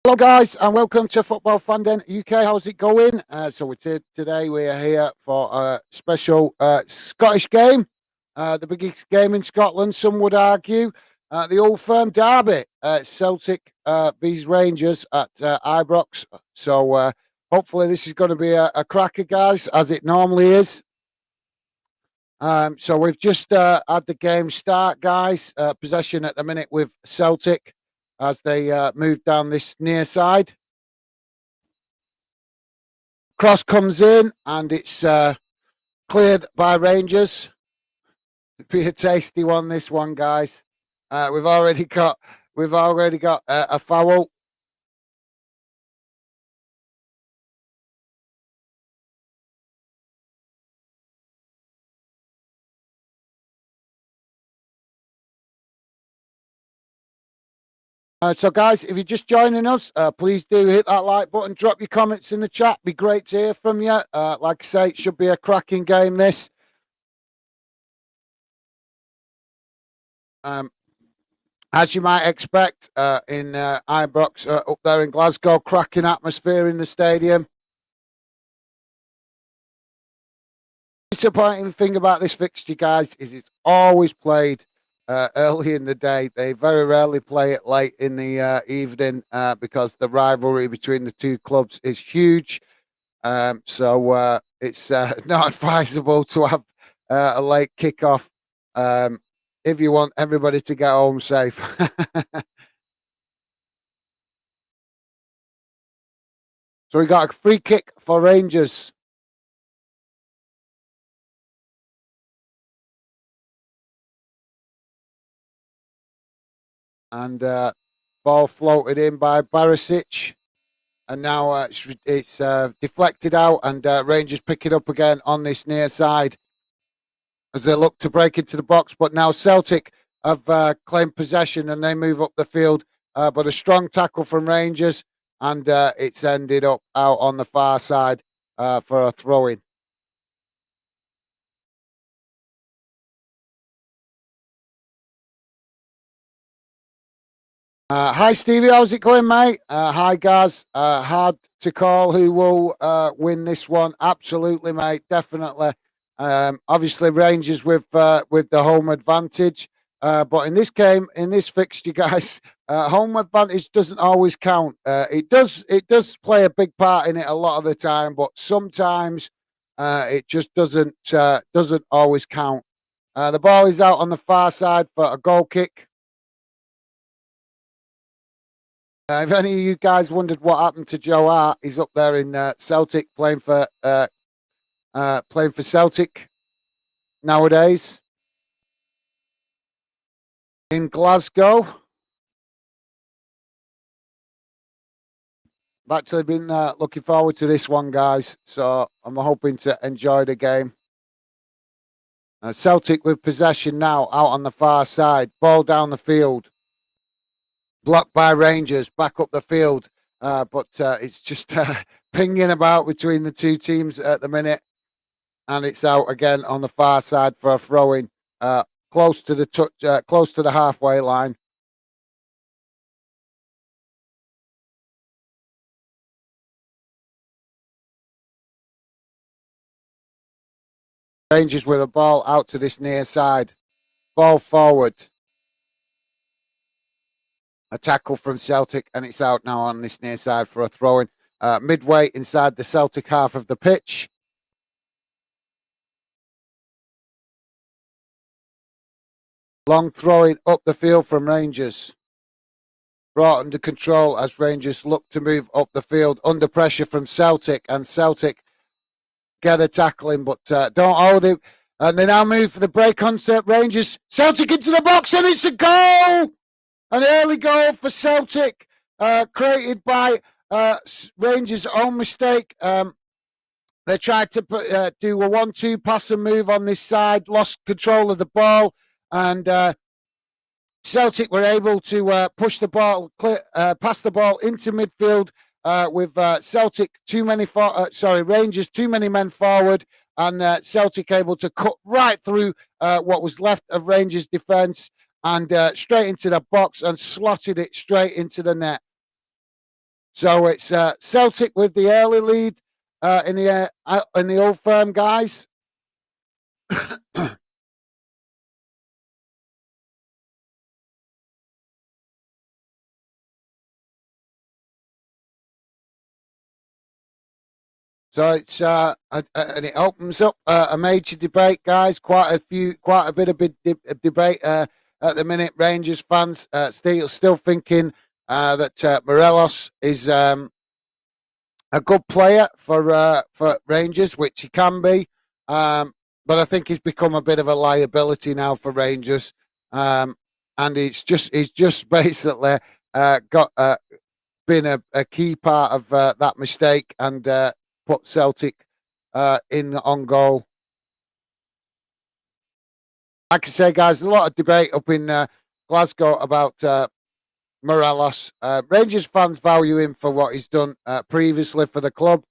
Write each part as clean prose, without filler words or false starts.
Hello, guys, and welcome to Football Fandom UK. How's it going? Today we are here for a special Scottish game, the biggest game in Scotland. Some would argue the Old Firm derby, Celtic vs Rangers at Ibrox. Hopefully this is going to be a cracker, guys, as it normally is. So we've just had the game start, guys. Possession at the minute with Celtic as they move down this near side. Cross comes in and it's cleared by Rangers. It'll be a tasty one, this one, guys. We've already got a foul. So, guys, if you're just joining us, please do hit that like button, drop your comments in the chat. Be great to hear from you. Like I say, it should be a cracking game, this. As you might expect, in Ibrox, up there in Glasgow, cracking atmosphere in the stadium. The disappointing thing about this fixture, guys, is it's always played early in the day. They very rarely play it late in the evening because the rivalry between the two clubs is huge. It's not advisable to have a late kickoff if you want everybody to get home safe. So we got a free kick for Rangers. And ball floated in by Barisic. And now it's deflected out, and Rangers pick it up again on this near side as they look to break into the box. But now Celtic have claimed possession and they move up the field. But a strong tackle from Rangers, and it's ended up out on the far side for a throw-in. Hi, Stevie. How's it going, mate? Hi, Gaz. Hard to call who will win this one. Absolutely, mate. Definitely. Obviously, Rangers with the home advantage. But in this game, in this fixture, guys, home advantage doesn't always count. It does play a big part in it a lot of the time, but sometimes it just doesn't always count. The ball is out on the far side for a goal kick. If any of you guys wondered what happened to Joe Hart, he's up there in Celtic playing for Celtic nowadays in Glasgow. I've actually been looking forward to this one, guys. So I'm hoping to enjoy the game. Celtic with possession now out on the far side. Ball down the field. Blocked by Rangers, back up the field. But it's just pinging about between the two teams at the minute. And it's out again on the far side for a throw-in, close to the halfway line. Rangers with a ball out to this near side. Ball forward. A tackle from Celtic, and it's out now on this near side for a throw-in. Midway inside the Celtic half of the pitch. Long throwing up the field from Rangers. Brought under control as Rangers look to move up the field under pressure from Celtic, and Celtic get a tackling, but don't hold it. And they now move for the break on Rangers. Celtic into the box, and it's a goal! An early goal for Celtic, created by Rangers' own mistake. They tried to do a 1-2 pass and move on this side, lost control of the ball, and Celtic were able to push the ball, pass the ball into midfield with Rangers too many men forward, and Celtic able to cut right through what was left of Rangers' defence and straight into the box and slotted it straight into the net. So it's Celtic with the early lead in the Old Firm, guys. So it's and it opens up a major debate, guys. Quite a bit of debate at the minute. Rangers fans still thinking that Morelos is a good player for Rangers, which he can be. But I think he's become a bit of a liability now for Rangers, and he's just basically got been a key part of that mistake and put Celtic in on goal. Like I say, guys, there's a lot of debate up in Glasgow about Morelos. Rangers fans value him for what he's done previously for the club,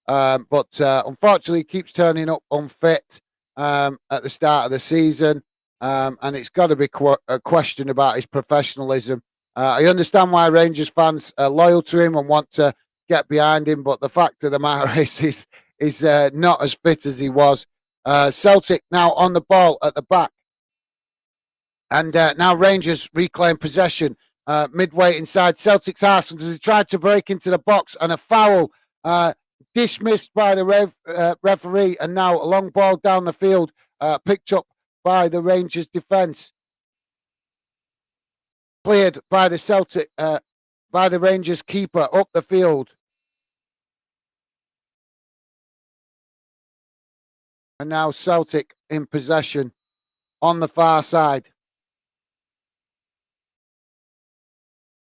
but unfortunately, he keeps turning up unfit at the start of the season, and it's got to be a question about his professionalism. I understand why Rangers fans are loyal to him and want to get behind him, but the fact of the matter is not as fit as he was. Celtic now on the ball at the back. And now Rangers reclaim possession midway inside Celtic's half as he tried to break into the box, and a foul dismissed by the referee. And now a long ball down the field picked up by the Rangers defence. Cleared by the by the Rangers keeper up the field. And now Celtic in possession on the far side.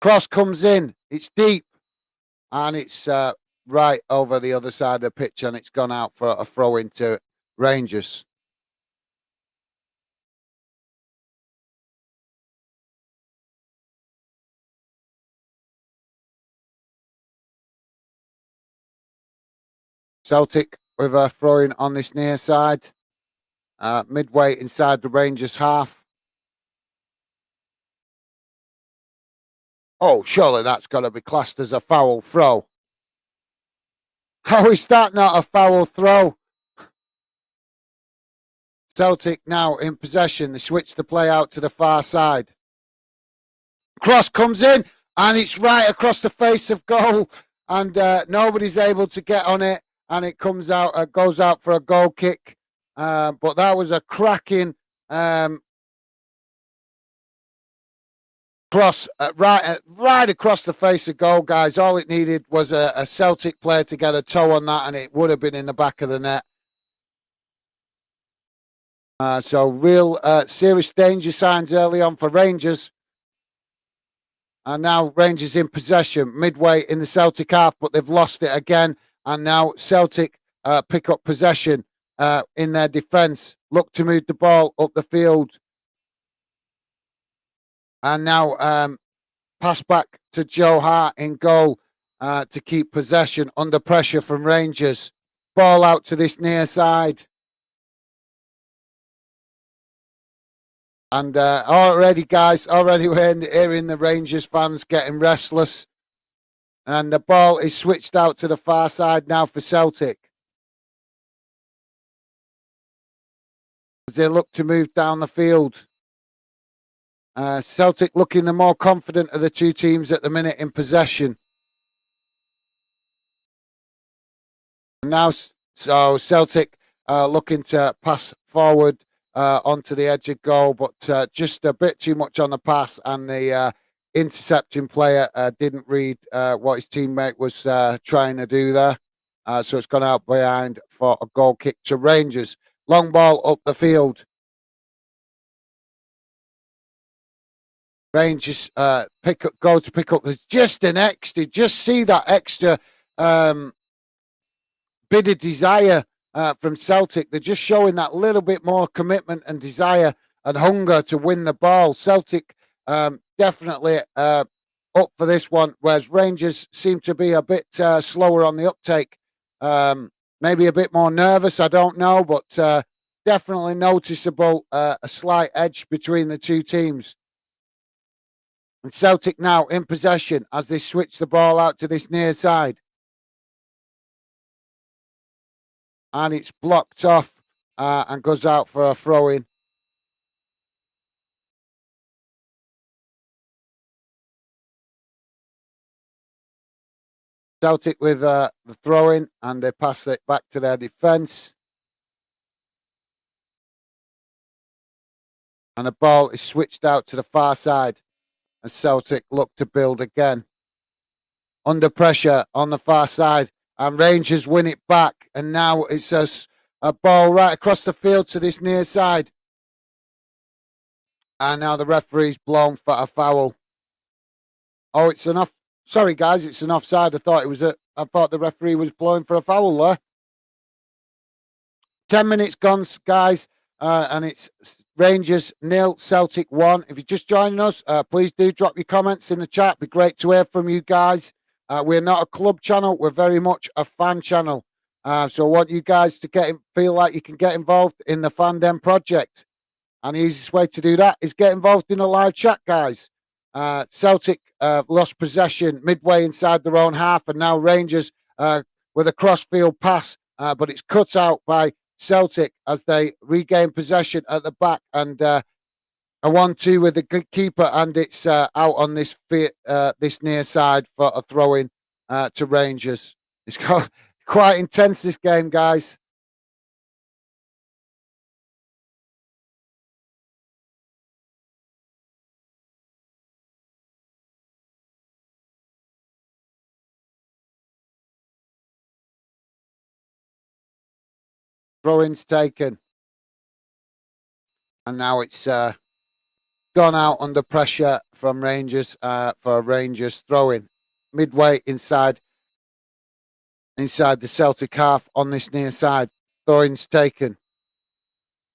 Cross comes in. It's deep. And it's right over the other side of the pitch, and it's gone out for a throw into Rangers. Celtic with a throw-in on this near side. Midway inside the Rangers half. Oh, surely that's got to be classed as a foul throw. How is that not a foul throw? Celtic now in possession. They switch the play out to the far side. Cross comes in, and it's right across the face of goal, and nobody's able to get on it, and it comes out, goes out for a goal kick. But that was a cracking cross right across the face of goal, guys. All it needed was a Celtic player to get a toe on that, and it would have been in the back of the net. So real serious danger signs early on for Rangers. And now Rangers in possession midway in the Celtic half, but they've lost it again. And now Celtic pick up possession in their defence, look to move the ball up the field. And now pass back to Joe Hart in goal to keep possession under pressure from Rangers. Ball out to this near side. And already, guys, we're hearing the Rangers fans getting restless. And the ball is switched out to the far side now for Celtic. As they look to move down the field. Celtic looking the more confident of the two teams at the minute in possession. And now, so Celtic looking to pass forward onto the edge of goal, but just a bit too much on the pass, and the intercepting player didn't read what his teammate was trying to do there. So it's gone out behind for a goal kick to Rangers. Long ball up the field. Rangers go to pick up. There's just an extra. Just see that extra bit of desire from Celtic. They're just showing that little bit more commitment and desire and hunger to win the ball. Celtic definitely up for this one, whereas Rangers seem to be a bit slower on the uptake. Maybe a bit more nervous, I don't know, but definitely noticeable a slight edge between the two teams. And Celtic now in possession as they switch the ball out to this near side. And it's blocked off and goes out for a throw-in. Celtic with the throw-in, and they pass it back to their defence. And the ball is switched out to the far side as Celtic look to build again. Under pressure on the far side, and Rangers win it back. And now it's a ball right across the field to this near side. And now the referee's blown for a foul. Oh, it's an off. Sorry, guys, it's an offside. I thought the referee was blowing for a foul there. 10 minutes gone, guys, and it's Rangers 0, Celtic 1. If you're just joining us, please do drop your comments in the chat. It'd be great to hear from you guys. We're not a club channel. We're very much a fan channel. So I want you guys to feel like you can get involved in the Fandom project. And the easiest way to do that is get involved in a live chat, guys. Celtic lost possession midway inside their own half, and now Rangers with a crossfield pass, but it's cut out by Celtic as they regain possession at the back, and a 1-2 with the keeper, and it's out on this near side for a throw-in to Rangers. It's quite intense, this game, guys. Throw-ins taken. And now it's gone out under pressure from Rangers for a Rangers throw-in. Midway inside the Celtic half on this near side. Throw-ins taken.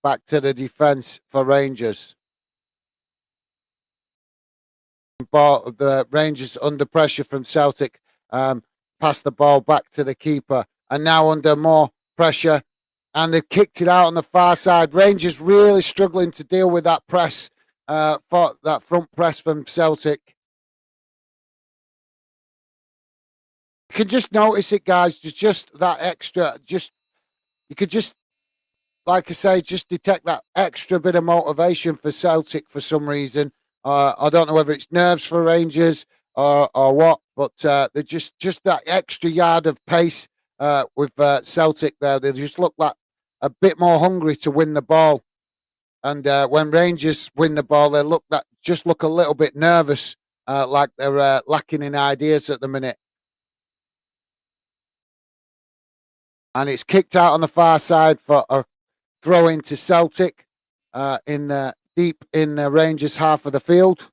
Back to the defence for Rangers. The Rangers under pressure from Celtic. Pass the ball back to the keeper. And now under more pressure. And they've kicked it out on the far side. Rangers really struggling to deal with that press, for that front press from Celtic. You can just notice it, guys. There's just that extra, you could just, like I say, just detect that extra bit of motivation for Celtic for some reason. I don't know whether it's nerves for Rangers or what, but they're just that extra yard of pace with Celtic there. They just look like a bit more hungry to win the ball. And when Rangers win the ball, they look a little bit nervous, like they're lacking in ideas at the minute. And it's kicked out on the far side for a throw into Celtic deep in the Rangers half of the field.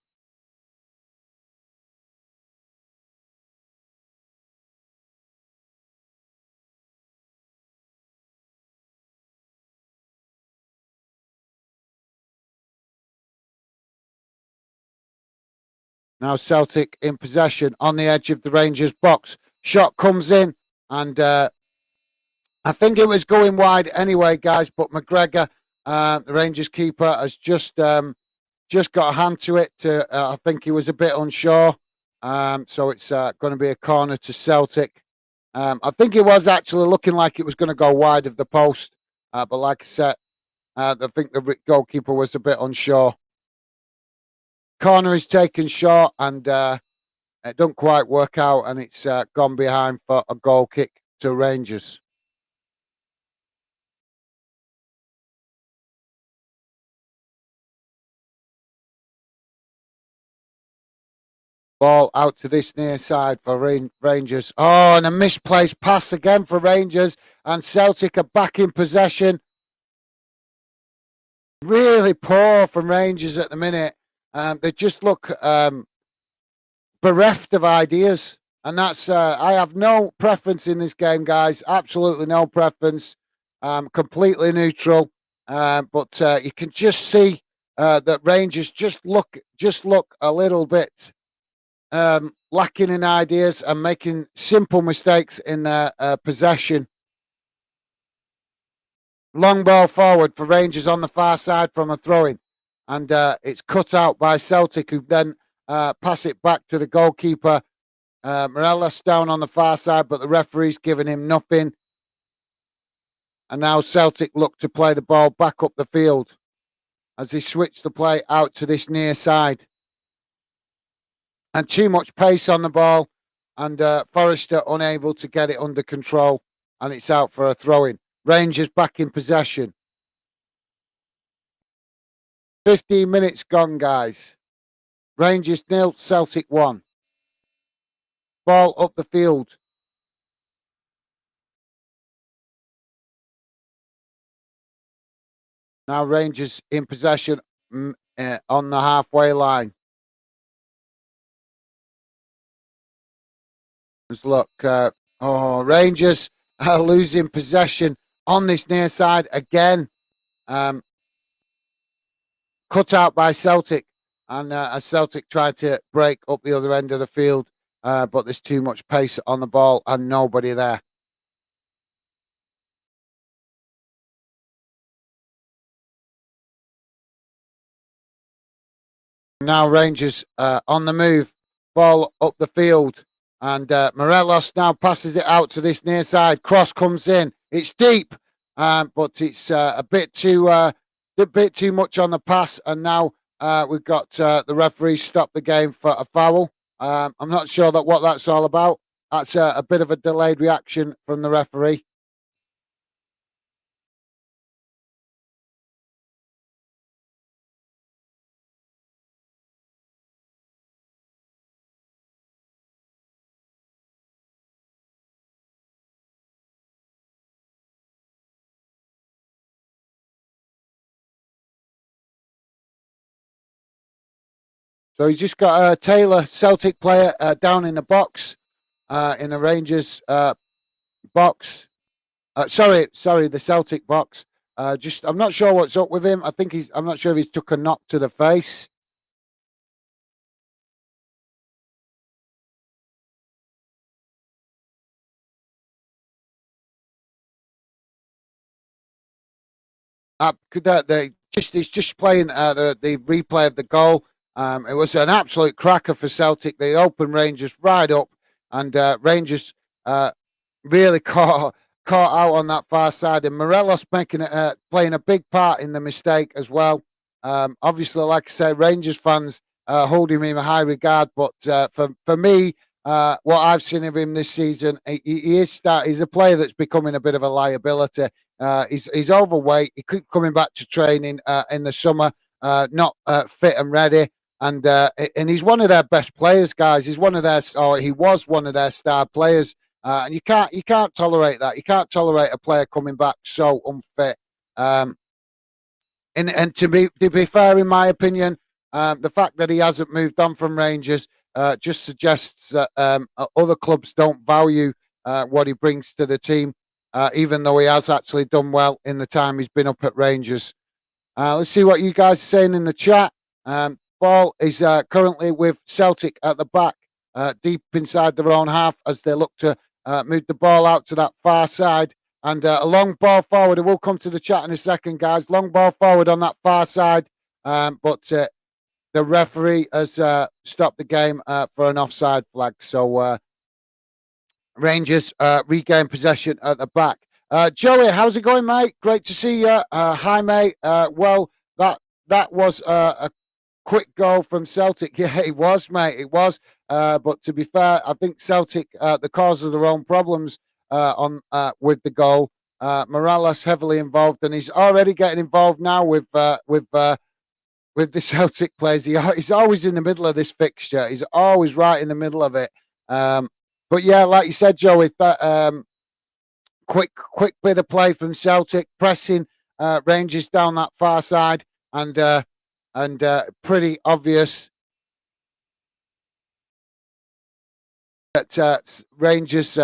Now Celtic in possession on the edge of the Rangers box. Shot comes in, and I think it was going wide anyway, guys. But McGregor, the Rangers keeper, has just got a hand to it. I think he was a bit unsure. So it's going to be a corner to Celtic. I think it was actually looking like it was going to go wide of the post. But like I said, I think the goalkeeper was a bit unsure. Corner is taken short, and it don't quite work out, and it's gone behind for a goal kick to Rangers. Ball out to this near side for Rangers. Oh, and a misplaced pass again for Rangers, and Celtic are back in possession. Really poor from Rangers at the minute. They just look bereft of ideas. And that's, I have no preference in this game, guys. Absolutely no preference. Completely neutral. But you can just see that Rangers just look a little bit lacking in ideas and making simple mistakes in their possession. Long ball forward for Rangers on the far side from a throw-in. And it's cut out by Celtic, who then pass it back to the goalkeeper. Morelos down on the far side, but the referee's giving him nothing. And now Celtic look to play the ball back up the field as they switch the play out to this near side. And too much pace on the ball, and Forrester unable to get it under control, and it's out for a throw-in. Rangers back in possession. 15 minutes gone, guys. Rangers 0, Celtic 1. Ball up the field. Now Rangers in possession on the halfway line. Let's look. Rangers are losing possession on this near side again. Cut out by Celtic. And as Celtic tried to break up the other end of the field, but there's too much pace on the ball and nobody there. Now Rangers on the move. Ball up the field. And Morelos now passes it out to this near side. Cross comes in. It's deep, but it's a bit too much on the pass. And now we've got the referee stop the game for a foul. I'm not sure what that's all about. That's a bit of a delayed reaction from the referee. So he's just got a Taylor, Celtic player, down in the box, in the Rangers box. Sorry, the Celtic box. I'm not sure what's up with him. I'm not sure if he's took a knock to the face. He's just playing the replay of the goal. It was an absolute cracker for Celtic. They opened Rangers right up, and Rangers really caught out on that far side. And Morelos playing a big part in the mistake as well. Obviously, like I say, Rangers fans hold him in high regard, but for me, what I've seen of him this season, he's a player that's becoming a bit of a liability. He's overweight. He keeps coming back to training in the summer, not fit and ready. And he's one of their best players, guys. He was one of their star players. And you can't tolerate that. You can't tolerate a player coming back so unfit. And to be fair, in my opinion, the fact that he hasn't moved on from Rangers just suggests that other clubs don't value what he brings to the team, even though he has actually done well in the time he's been up at Rangers. Let's see what you guys are saying in the chat. Ball is currently with Celtic at the back, deep inside their own half as they look to move the ball out to that far side. And a long ball forward. We'll come to the chat in a second, guys. Long ball forward on that far side. But the referee has stopped the game for an offside flag. So Rangers regain possession at the back. Joey, how's it going, mate? Great to see you. Hi, mate. Well, that was a quick goal from Celtic. Yeah, it was, mate. It was. But to be fair, I think Celtic, the cause of their own problems with the goal. Morelos heavily involved, and he's already getting involved now with the Celtic players. He's always in the middle of this fixture. He's always right in the middle of it. But yeah, like you said, Joey, that quick bit of play from Celtic, pressing Rangers down that far side, and pretty obvious that Rangers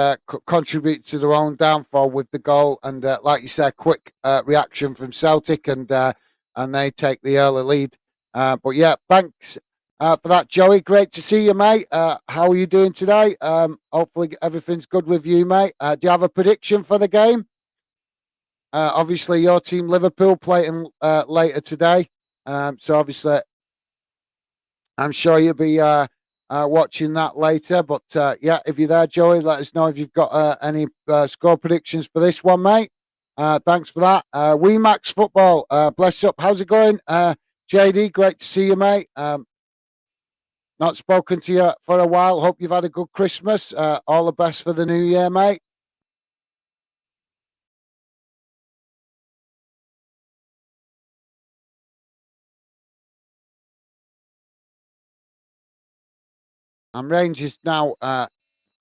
contribute to their own downfall with the goal, and like you said, quick reaction from Celtic, and they take the early lead. But yeah, thanks for that, Joey. Great to see you, mate. How are you doing today? Hopefully everything's good with you, mate. Do you have a prediction for the game? Obviously, your team, Liverpool, playing later today. So obviously, I'm sure you'll be watching that later. But yeah, if you're there, Joey, let us know if you've got any score predictions for this one, mate. Thanks for that. We Max Football, bless up. How's it going? JD, great to see you, mate. Not spoken to you for a while. Hope you've had a good Christmas. All the best for the new year, mate. And Rangers now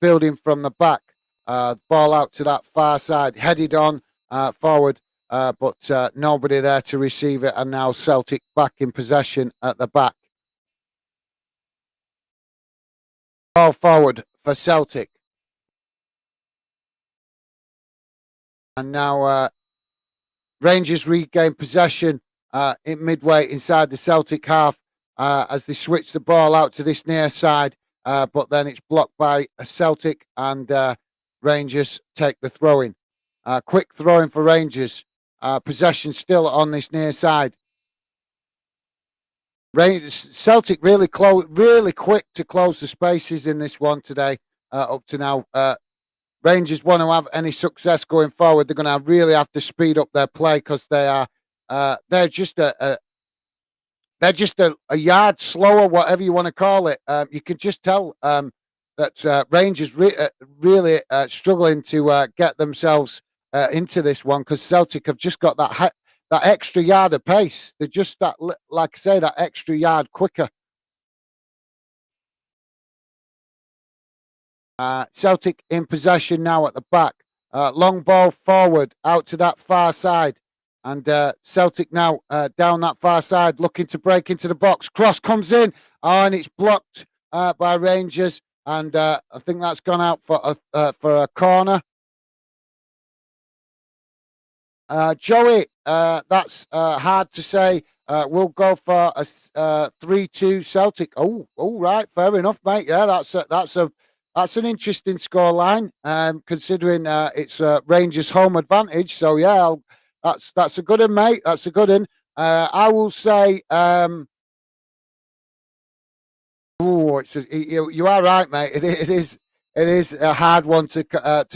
building from the back. Ball out to that far side, headed on forward, but nobody there to receive it. And now Celtic back in possession at the back. Ball forward for Celtic. And now Rangers regain possession in midway inside the Celtic half as they switch the ball out to this near side. But then it's blocked by Celtic and Rangers take the throw-in. Quick throw-in for Rangers. Possession still on this near side. Celtic really quick to close the spaces in this one today. Up to now, Rangers want to have any success going forward. They're going to really have to speed up their play because they're just a yard slower, whatever you want to call it. You can just tell that Rangers really struggling to get themselves into this one because Celtic have just got that extra yard of pace. They're just that, like I say, that extra yard quicker. Celtic in possession now at the back. Long ball forward out to that far side. And Celtic now down that far side looking to break into the box. Cross comes in and it's blocked by Rangers. And I think that's gone out for a corner. Joey, that's hard to say. We'll go for a 3-2 Celtic. Oh, right, fair enough, mate. Yeah, that's an interesting scoreline, considering it's Rangers' home advantage. So yeah, that's a good one, mate. That's a good one. I will say. You are right, mate. It is a hard one to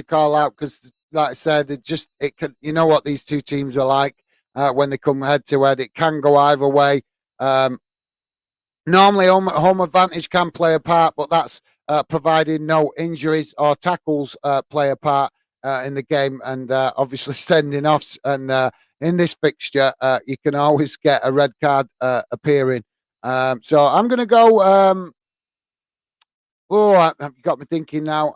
call out because, like I said, it can. You know what these two teams are like when they come head to head. It can go either way. Normally, home advantage can play a part, but that's provided no injuries or tackles play a part in the game, and obviously sending offs. And in this fixture, you can always get a red card appearing. So I'm going to go. You got me thinking now.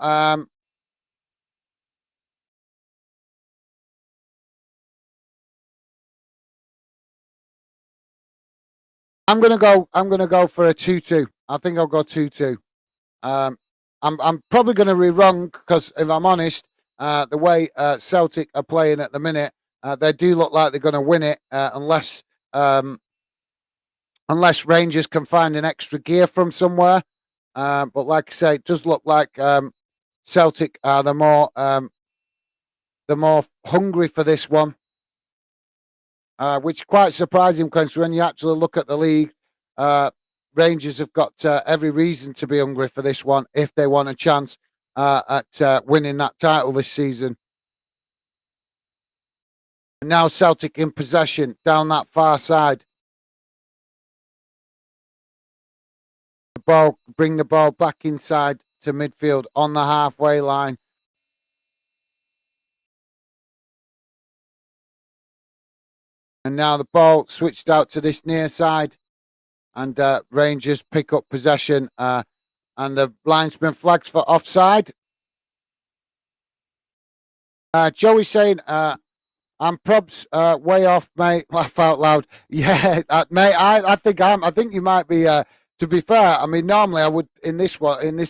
I'm gonna go. I'm gonna go for a 2-2. I think I'll go 2-2. Um, I'm probably going to be wrong because if I'm honest, the way Celtic are playing at the minute, they do look like they're going to win it unless Rangers can find an extra gear from somewhere. But like I say, it does look like Celtic are the more hungry for this one, which is quite surprising because when you actually look at the league, Rangers have got every reason to be hungry for this one if they want a chance at winning that title this season. And now Celtic in possession down that far side. Bring the ball back inside to midfield on the halfway line. And now the ball switched out to this near side. And Rangers pick up possession. And the linesman flags for offside. Joey saying, I'm probs way off, mate. Laugh out loud. Yeah, mate. I think you might be. To be fair, I mean, normally I would in this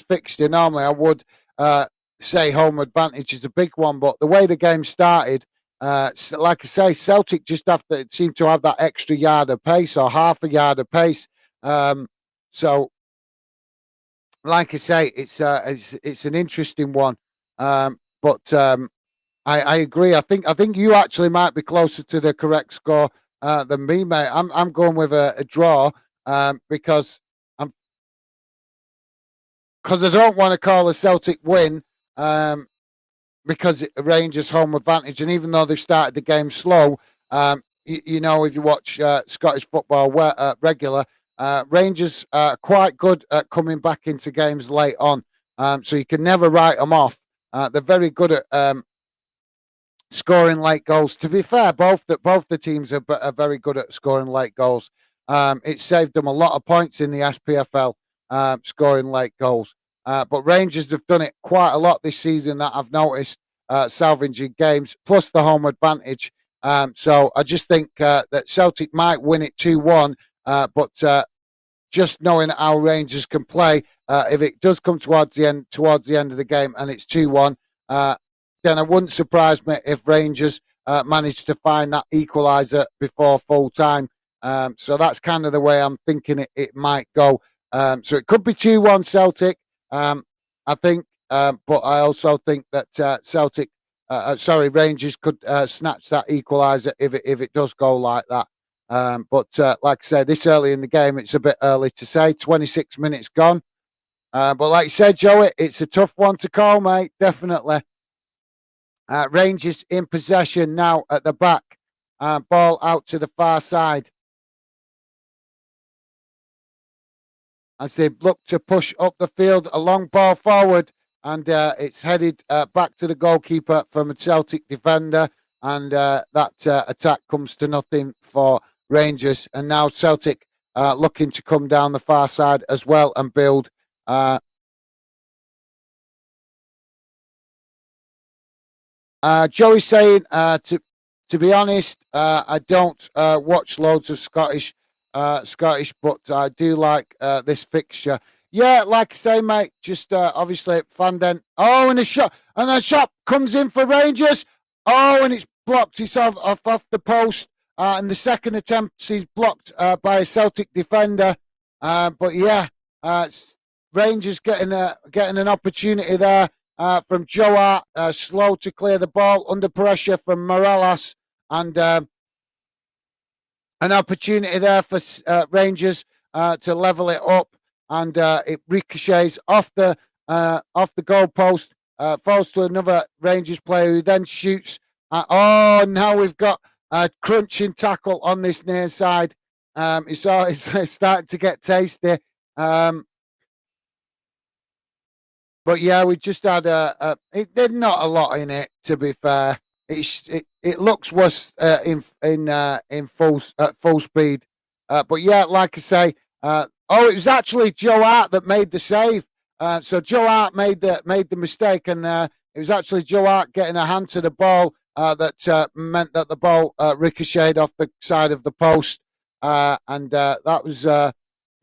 fixture. Normally I would say home advantage is a big one, but the way the game started, like I say, Celtic just seem to have that extra yard of pace or half a yard of pace. So, like I say, it's an interesting one, but. I agree. I think you actually might be closer to the correct score than me, mate. I'm going with a draw because because I don't want to call a Celtic win because Rangers home advantage, and even though they've started the game slow, you know, if you watch Scottish football regular, Rangers are quite good at coming back into games late on, so you can never write them off. They're very good at scoring late goals. To be fair, both the teams are very good at scoring late goals. It saved them a lot of points in the SPFL, scoring late goals. But Rangers have done it quite a lot this season that I've noticed, salvaging games, plus the home advantage. So I just think that Celtic might win it 2-1, but just knowing how Rangers can play, if it does come towards the end of the game and it's 2-1, then it wouldn't surprise me if Rangers manage to find that equalizer before full time. So that's kind of the way I'm thinking it might go. So it could be 2-1 Celtic, I think, but I also think that Rangers could snatch that equalizer if it does go like that. But like I say, this early in the game, it's a bit early to say. 26 minutes gone. But like you said, Joey, it's a tough one to call, mate. Definitely. Rangers in possession now at the back. Ball out to the far side as they look to push up the field. A long ball forward, and it's headed back to the goalkeeper from a Celtic defender. And that attack comes to nothing for Rangers. And now Celtic looking to come down the far side as well and build. Joey's saying, to be honest, I don't watch loads of Scottish, but I do like this fixture. Yeah, like I say, mate, just obviously Fanden. Oh, and a shot comes in for Rangers. Oh, and it's blocked. It's off the post. And the second attempt, he's blocked by a Celtic defender. But yeah, Rangers getting an opportunity there. From Joe Hart, slow to clear the ball, under pressure from Morales, and an opportunity there for Rangers to level it up, and it ricochets off the goalpost, falls to another Rangers player who then shoots. Now we've got a crunching tackle on this near side. It's starting to get tasty. But yeah, we just had there's not a lot in it, to be fair. It looks worse in full speed. But yeah, like I say, it was actually Joe Hart that made the save. So Joe Hart made the mistake, and it was actually Joe Hart getting a hand to the ball that meant that the ball ricocheted off the side of the post, and that was a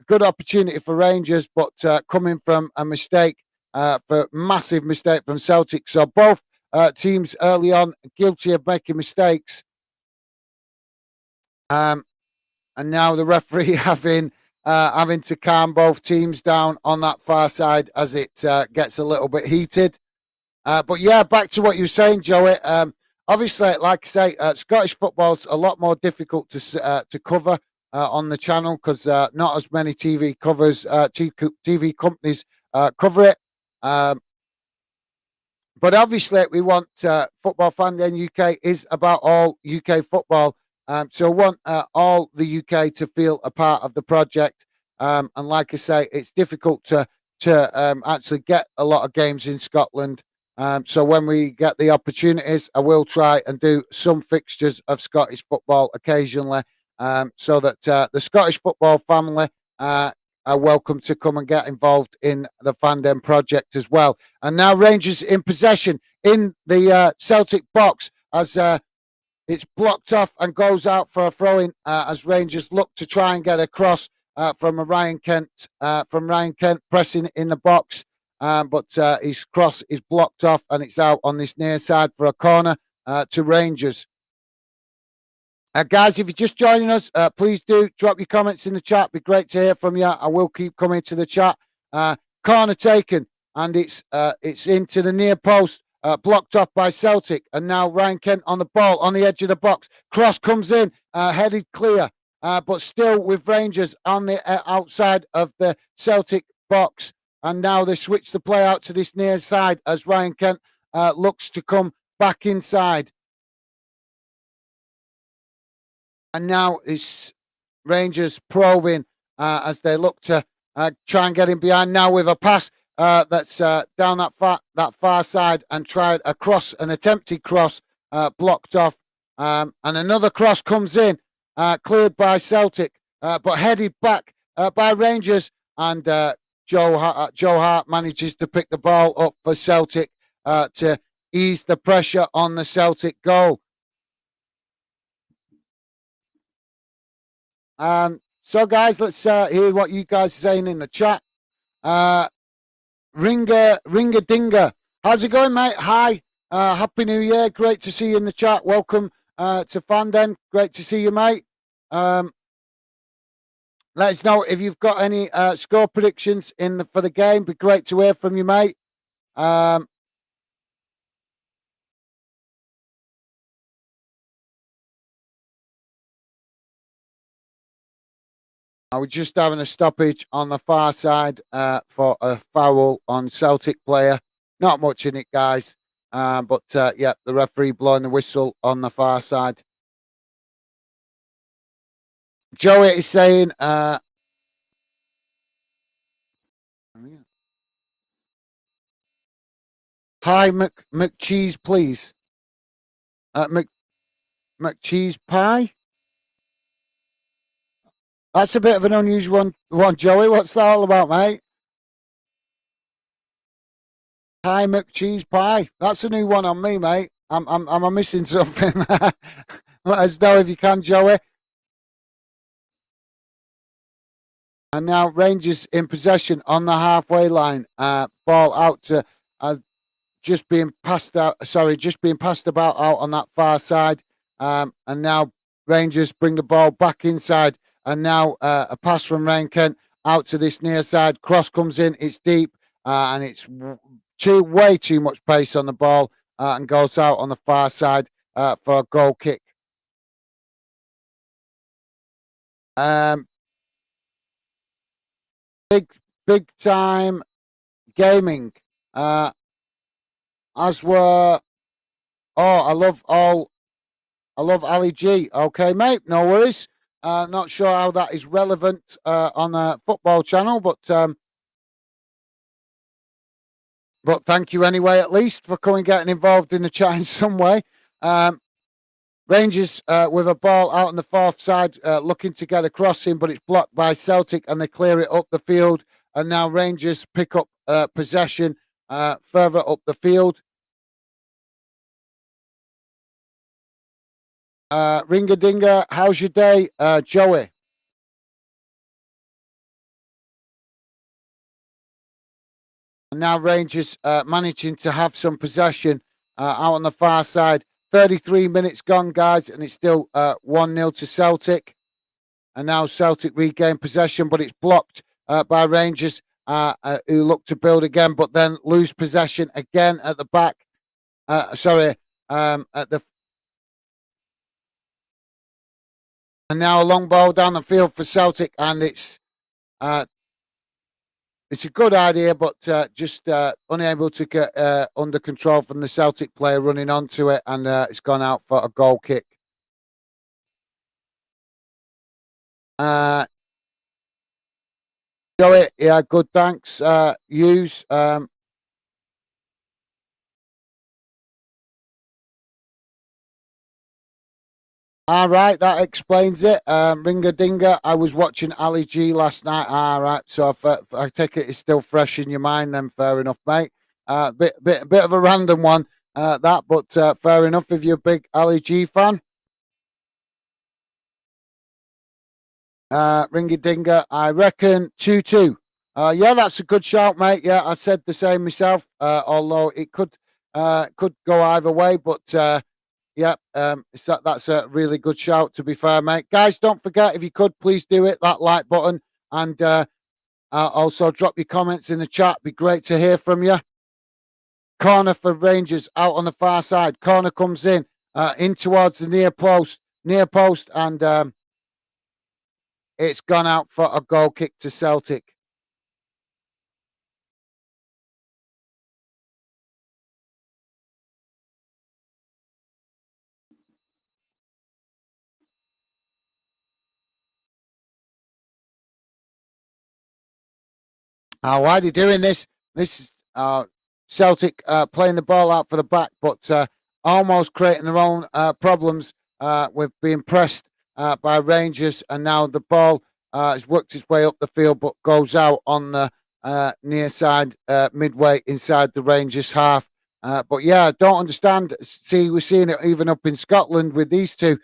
good opportunity for Rangers, but coming from a mistake. For massive mistake from Celtic. So both teams early on guilty of making mistakes. And now the referee having to calm both teams down on that far side as it gets a little bit heated. But yeah, back to what you were saying, Joey. Obviously, like I say, Scottish football's a lot more difficult to cover on the channel because not as many TV companies cover it. But obviously, we want Football Fandom UK is about all UK football. So we want all the UK to feel a part of the project. And like I say, it's difficult to actually get a lot of games in Scotland. So when we get the opportunities, I will try and do some fixtures of Scottish football occasionally, so that the Scottish football family are welcome to come and get involved in the Fandom project as well. And now Rangers in possession in the Celtic box as it's blocked off and goes out for a throw-in as Rangers look to try and get across from Ryan Kent pressing in the box. But his cross is blocked off and it's out on this near side for a corner to Rangers. Guys, if you're just joining us, please do drop your comments in the chat. Be great to hear from you. I will keep coming to the chat. Corner taken, and it's into the near post, blocked off by Celtic. And now Ryan Kent on the ball, on the edge of the box. Cross comes in, headed clear, but still with Rangers on the outside of the Celtic box. and now they switch the play out to this near side as Ryan Kent looks to come back inside. And now it's Rangers probing as they look to try and get him behind. Now with a pass that's down that far side and tried a cross, an attempted cross, blocked off. And another cross comes in, cleared by Celtic, but headed back by Rangers. And Joe Hart manages to pick the ball up for Celtic to ease the pressure on the Celtic goal. So, guys, let's hear what you guys are saying in the chat. Ringer Dinger, how's it going, mate? Hi, Happy New Year. Great to see you in the chat. Welcome to Fanden. Great to see you, mate. Let us know if you've got any score predictions for the game. Be great to hear from you, mate. I was just having a stoppage on the far side for a foul on Celtic player. Not much in it, guys. But yeah, the referee blowing the whistle on the far side. Joey is saying, hi, McCheese, please. McCheese pie? That's a bit of an unusual one, Joey. What's that all about, mate? Hi, McCheese pie. That's a new one on me, mate. Am I missing something? Let us know if you can, Joey. And now Rangers in possession on the halfway line. Ball out to just being passed out. Sorry, just being passed about out on that far side. And now Rangers bring the ball back inside. And now a pass from Ryan Kent out to this near side. Cross comes in. It's deep and it's way too much pace on the ball and goes out on the far side for a goal kick. Big time gaming. As were I love Ali G. Okay, mate, no worries. Not sure how that is relevant on a football channel, but thank you anyway, at least, for coming getting involved in the chat in some way. Rangers with a ball out on the fourth side, looking to get a crossing, but it's blocked by Celtic, and they clear it up the field. And now Rangers pick up possession further up the field. Ringer Dinger, how's your day, Joey? And now Rangers managing to have some possession out on the far side. 33 minutes gone, guys, and it's still 1-0 to Celtic. And now Celtic regain possession, but it's blocked by Rangers, who look to build again, but then lose possession again at the back. At the. And now a long ball down the field for Celtic, and it's a good idea, but just unable to get under control from the Celtic player running onto it, and it's gone out for a goal kick. Joey, yeah, good, thanks. Hughes. All right, that explains it. Ringer Dinger, I was watching Ali G last night. All right, so I take it it's still fresh in your mind then. Fair enough, mate. Bit of a random one, but fair enough if you're a big Ali G fan. Ringer Dinger, I reckon 2-2. Yeah, that's a good shout, mate. Yeah, I said the same myself, although it could go either way, but yeah, that's a really good shout, to be fair, mate. Guys, don't forget, if you could, please do it, that like button, and also drop your comments in the chat. Be great to hear from you. Corner for Rangers out on the far side. Corner comes in towards the near post, and it's gone out for a goal kick to Celtic. Why are they doing this? This is Celtic playing the ball out for the back, but almost creating their own problems with being pressed by Rangers. And now the ball has worked its way up the field, but goes out on the near side, midway inside the Rangers half. But yeah, I don't understand. See, we're seeing it even up in Scotland with these two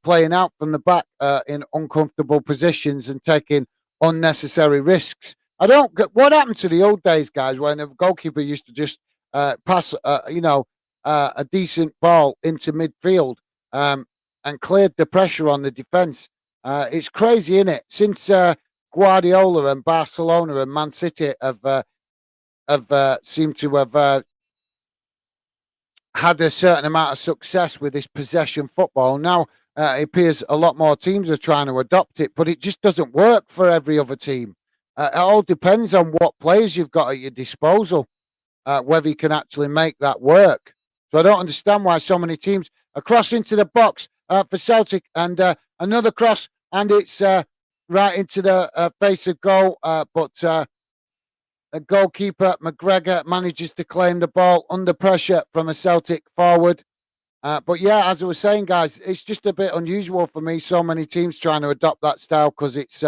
playing out from the back in uncomfortable positions and taking unnecessary risks. I don't get what happened to the old days, guys, when a goalkeeper used to just pass, a decent ball into midfield um, and cleared the pressure on the defence. It's crazy, isn't it? Since Guardiola and Barcelona and Man City have seemed to have had a certain amount of success with this possession football. Now it appears a lot more teams are trying to adopt it, but it just doesn't work for every other team. It all depends on what players you've got at your disposal, whether you can actually make that work. So I don't understand why so many teams are cross into the box for Celtic and another cross, and it's right into the face of goal. But the goalkeeper, McGregor, manages to claim the ball under pressure from a Celtic forward. But yeah, as I was saying, guys, it's just a bit unusual for me. So many teams trying to adopt that style because it's,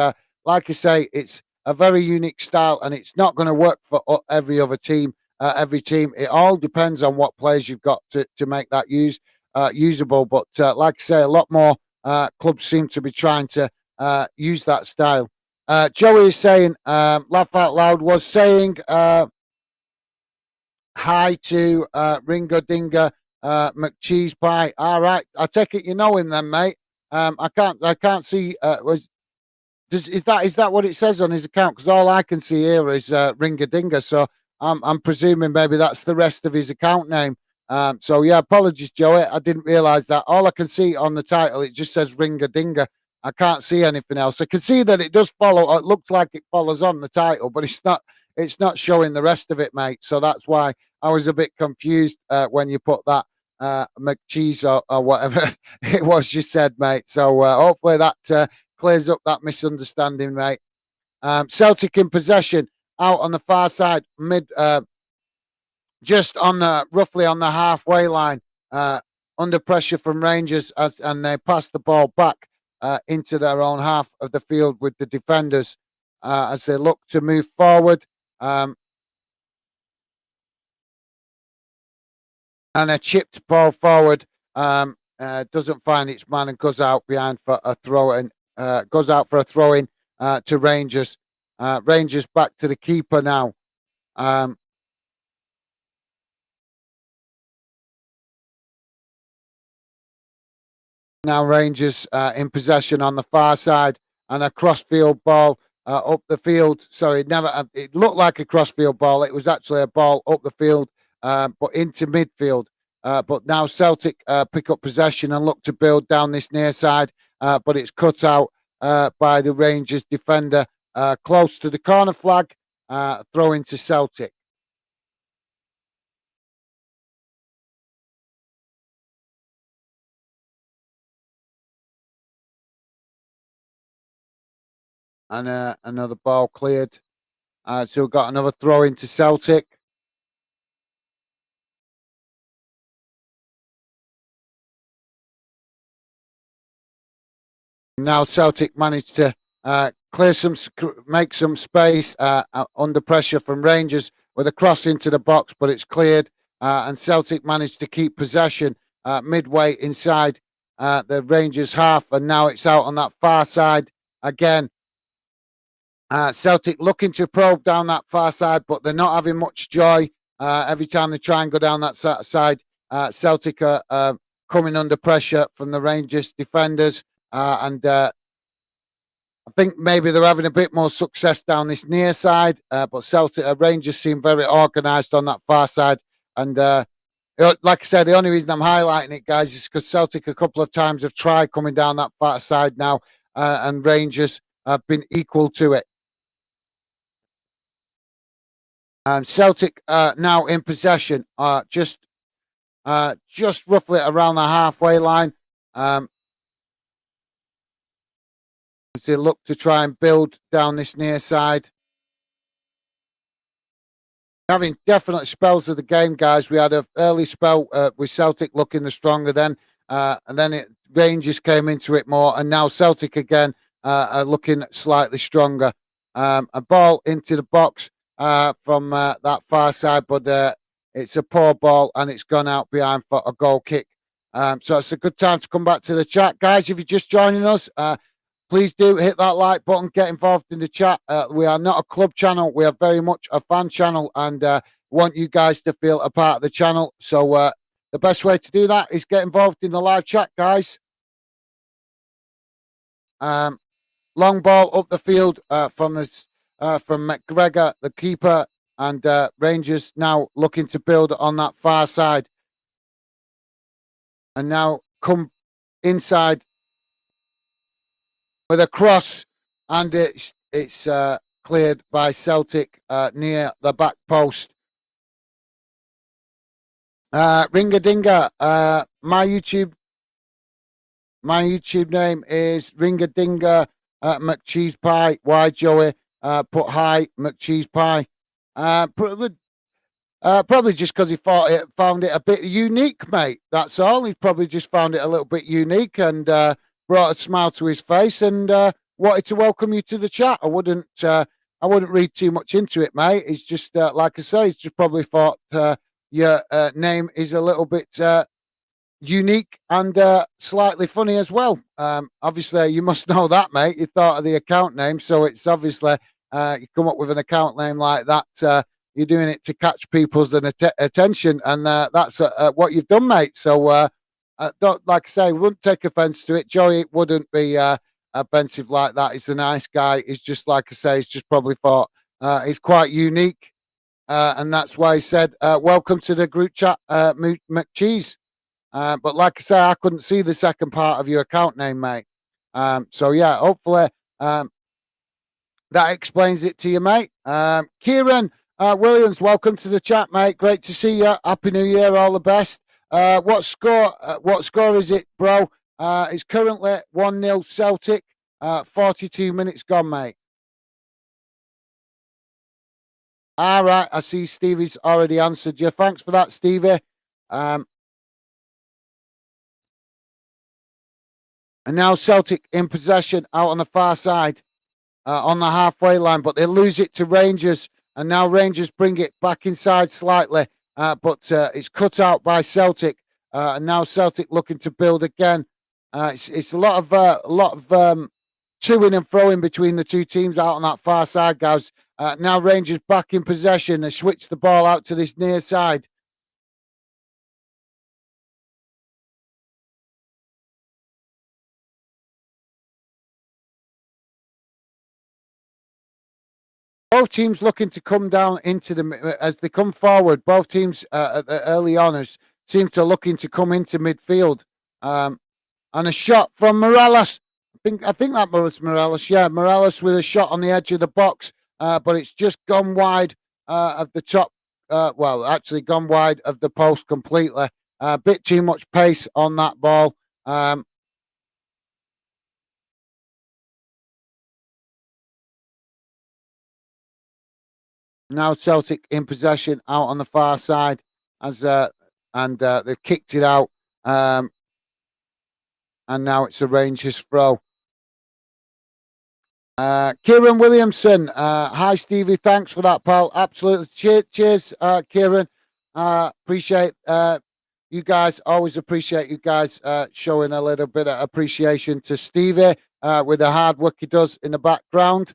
like I say, it's a very unique style and it's not going to work for every other team. Every team, it all depends on what players you've got to make that usable. But like I say, a lot more clubs seem to be trying to use that style. Joey is saying, laugh out loud, was saying hi to Ringo Dinger McCheese Pie. All right, I take it you know him then, mate. I can't see. Is that what it says on his account? Because all I can see here is Ringa Dinga. So I'm presuming maybe that's the rest of his account name. So yeah, apologies, Joey. I didn't realise that. All I can see on the title, it just says Ringa Dinga. I can't see anything else. I can see that it does follow. It looks like it follows on the title, but it's not. It's not showing the rest of it, mate. So that's why I was a bit confused when you put that McCheese or whatever it was you said, mate. So hopefully that clears up that misunderstanding, mate. Celtic in possession out on the far side, just on the roughly on the halfway line, under pressure from Rangers, and they pass the ball back into their own half of the field with the defenders as they look to move forward. And a chipped ball forward doesn't find its man and goes out behind for a throw in. Goes out for a throw in to Rangers. Rangers back to the keeper now. Now Rangers in possession on the far side and a crossfield ball up the field. Sorry, it looked like a crossfield ball. It was actually a ball up the field, but into midfield. But now Celtic pick up possession and look to build down this near side, but it's cut out by the Rangers defender close to the corner flag, throw into Celtic. And another ball cleared. So we've got another throw into Celtic. Now Celtic managed to clear make some space under pressure from Rangers with a cross into the box, but it's cleared, and Celtic managed to keep possession midway inside the Rangers half, and now it's out on that far side again. Celtic looking to probe down that far side, but they're not having much joy every time they try and go down that side. Celtic are coming under pressure from the Rangers defenders. And I think maybe they're having a bit more success down this near side, but Celtic Rangers seem very organised on that far side. And like I said, the only reason I'm highlighting it, guys, is because Celtic a couple of times have tried coming down that far side now, and Rangers have been equal to it. And Celtic now in possession, just roughly around the halfway line. As they look to try and build down this near side. having definite spells of the game, guys. We had an early spell with Celtic looking the stronger then, and then Rangers came into it more, and now Celtic again are looking slightly stronger. A ball into the box from that far side, but it's a poor ball and it's gone out behind for a goal kick. So it's a good time to come back to the chat, guys. If you're just joining us, please do hit that like button, get involved in the chat. We are not a club channel. We are very much a fan channel and want you guys to feel a part of the channel. So the best way to do that is get involved in the live chat, guys. Long ball up the field from McGregor, the keeper, and Rangers now looking to build on that far side. And now come inside with a cross, and it's cleared by Celtic near the back post. Ringadinga, my YouTube name is Ringadinga McCheese Pie. Why, Joey? Put hi McCheese Pie. Probably just because he found it a bit unique, mate. That's all. He probably just found it a little bit unique and brought a smile to his face and wanted to welcome you to the chat. I wouldn't read too much into it, mate. It's just like I say, he's just probably thought your name is a little bit unique and slightly funny as well. Obviously, you must know that, mate. You thought of the account name, so it's obviously you come up with an account name like that. You're doing it to catch people's attention, and that's what you've done, mate. So, don't, like I say, wouldn't take offence to it. Joey wouldn't be offensive like that. He's a nice guy. He's just, like I say, he's just probably thought he's quite unique, and that's why he said, welcome to the group chat, McCheese. But like I say, I couldn't see the second part of your account name, mate. So, yeah, hopefully that explains it to you, mate. Kieran Williams, welcome to the chat, mate. Great to see you. Happy New Year, all the best. What score is it, bro? It's currently 1-0 Celtic. 42 minutes gone, mate. All right, I see Stevie's already answered you. Thanks for that, Stevie. And now Celtic in possession out on the far side, on the halfway line, but they lose it to Rangers. And now Rangers bring it back inside slightly, but it's cut out by Celtic. And now Celtic looking to build again. It's a lot of toing and throwing between the two teams out on that far side, guys. Now Rangers back in possession. They switch the ball out to this near side. Both teams looking to come down into the as they come forward. Both teams at the early honours seems to looking to come into midfield. And a shot from Morelos. I think that was Morelos. Yeah, Morelos with a shot on the edge of the box, but it's just gone wide of the top. Well, actually gone wide of the post completely. A bit too much pace on that ball. Now Celtic in possession out on the far side as they've kicked it out. And now it's a Rangers throw. Kieran Williamson. Hi, Stevie. Thanks for that, pal. Absolutely. Cheers, Kieran. Appreciate you guys. Always appreciate you guys showing a little bit of appreciation to Stevie with the hard work he does in the background.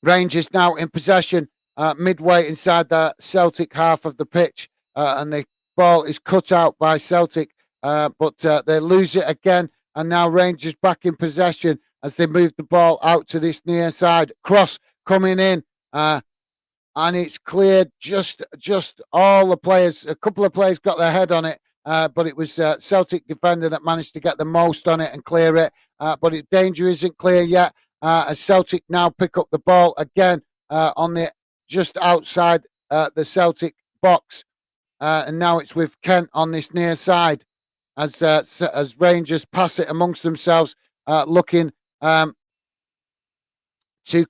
Rangers now in possession midway inside the Celtic half of the pitch, and the ball is cut out by Celtic, but they lose it again, and now Rangers back in possession as they move the ball out to this near side. Cross coming in, and it's cleared just all the players. A couple of players got their head on it, but it was Celtic defender that managed to get the most on it and clear it, but danger isn't clear yet. As Celtic now pick up the ball again on the just outside the Celtic box, and now it's with Kent on this near side as Rangers pass it amongst themselves, looking to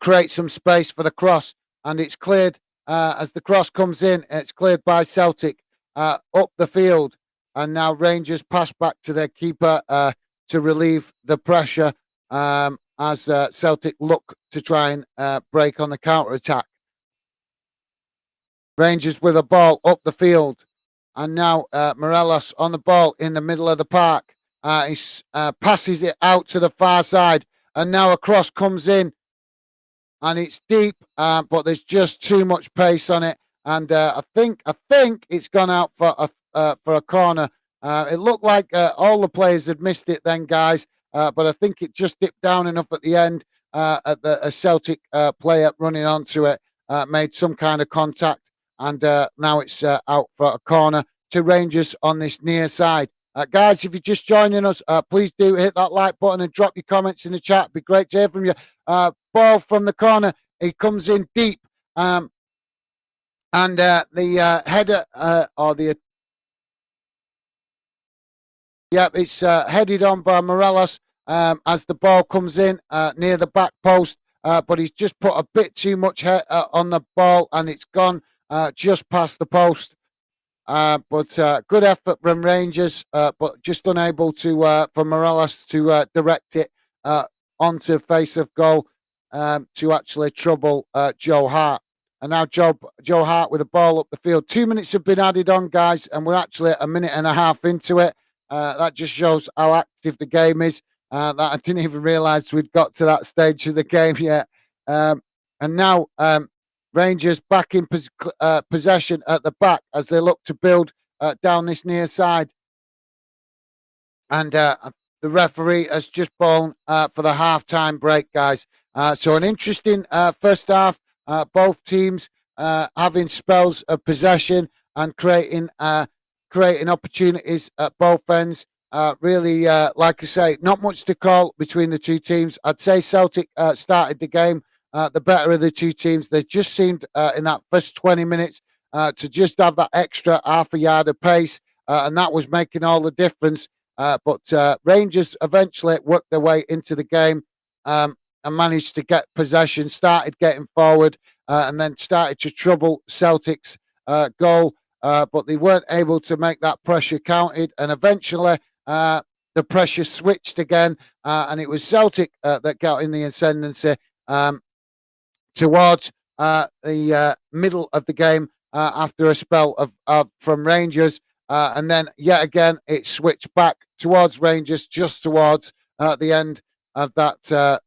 create some space for the cross. and it's cleared as the cross comes in. It's cleared by Celtic up the field, and now Rangers pass back to their keeper to relieve the pressure as Celtic look to try and break on the counter attack. Rangers with a ball up the field, and now Morelos on the ball in the middle of the park. He passes it out to the far side, and now a cross comes in, and it's deep, but there's just too much pace on it, and I think it's gone out for a corner. It looked like all the players had missed it then, guys, but I think it just dipped down enough at the end. At a Celtic player running onto it made some kind of contact, and now it's out for a corner to Rangers on this near side. Guys, if you're just joining us, please do hit that like button and drop your comments in the chat. It'd be great to hear from you. Ball from the corner. He comes in deep. And the header or the... Yep, it's headed on by Morelos as the ball comes in near the back post. But he's just put a bit too much on the ball, and it's gone just past the post. But good effort from Rangers, but just unable for Morelos to direct it onto face of goal to actually trouble Joe Hart. And now Joe Hart with the ball up the field. 2 minutes have been added on, guys, and we're actually a minute and a half into it. That just shows how active the game is. That I didn't even realise we'd got to that stage of the game yet. And now Rangers back in possession at the back as they look to build down this near side. And the referee has just blown for the half-time break, guys. So an interesting first half. Both teams having spells of possession and creating opportunities at both ends. Really, like I say, not much to call between the two teams. I'd say Celtic started the game the better of the two teams. They just seemed in that first 20 minutes to just have that extra half a yard of pace, and that was making all the difference. But Rangers eventually worked their way into the game and managed to get possession, started getting forward, and then started to trouble Celtic's goal. But they weren't able to make that pressure counted, and eventually the pressure switched again, and it was Celtic that got in the ascendancy towards the middle of the game after a spell of from Rangers, and then yet again it switched back towards Rangers just towards the end of that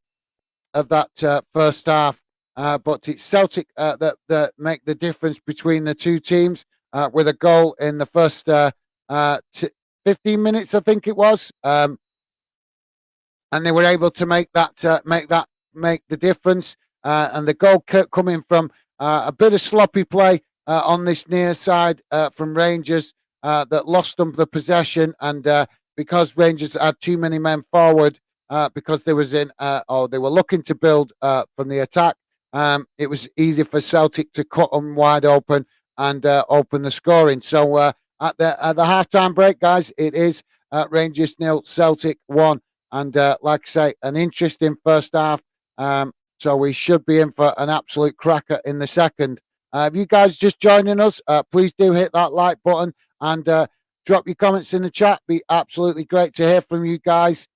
first half. But it's Celtic that make the difference between the two teams with a goal in the first 15 minutes, I think it was, and they were able to make the difference. And the goal coming from a bit of sloppy play on this near side from Rangers that lost them the possession, and because Rangers had too many men forward because they were looking to build from the attack, it was easy for Celtic to cut them wide open and open the scoring. So at the halftime break, guys, it is Rangers 0, Celtic 1, and like I say, an interesting first half. So we should be in for an absolute cracker in the second. If you guys just joining us, please do hit that like button and drop your comments in the chat. Be absolutely great to hear from you guys.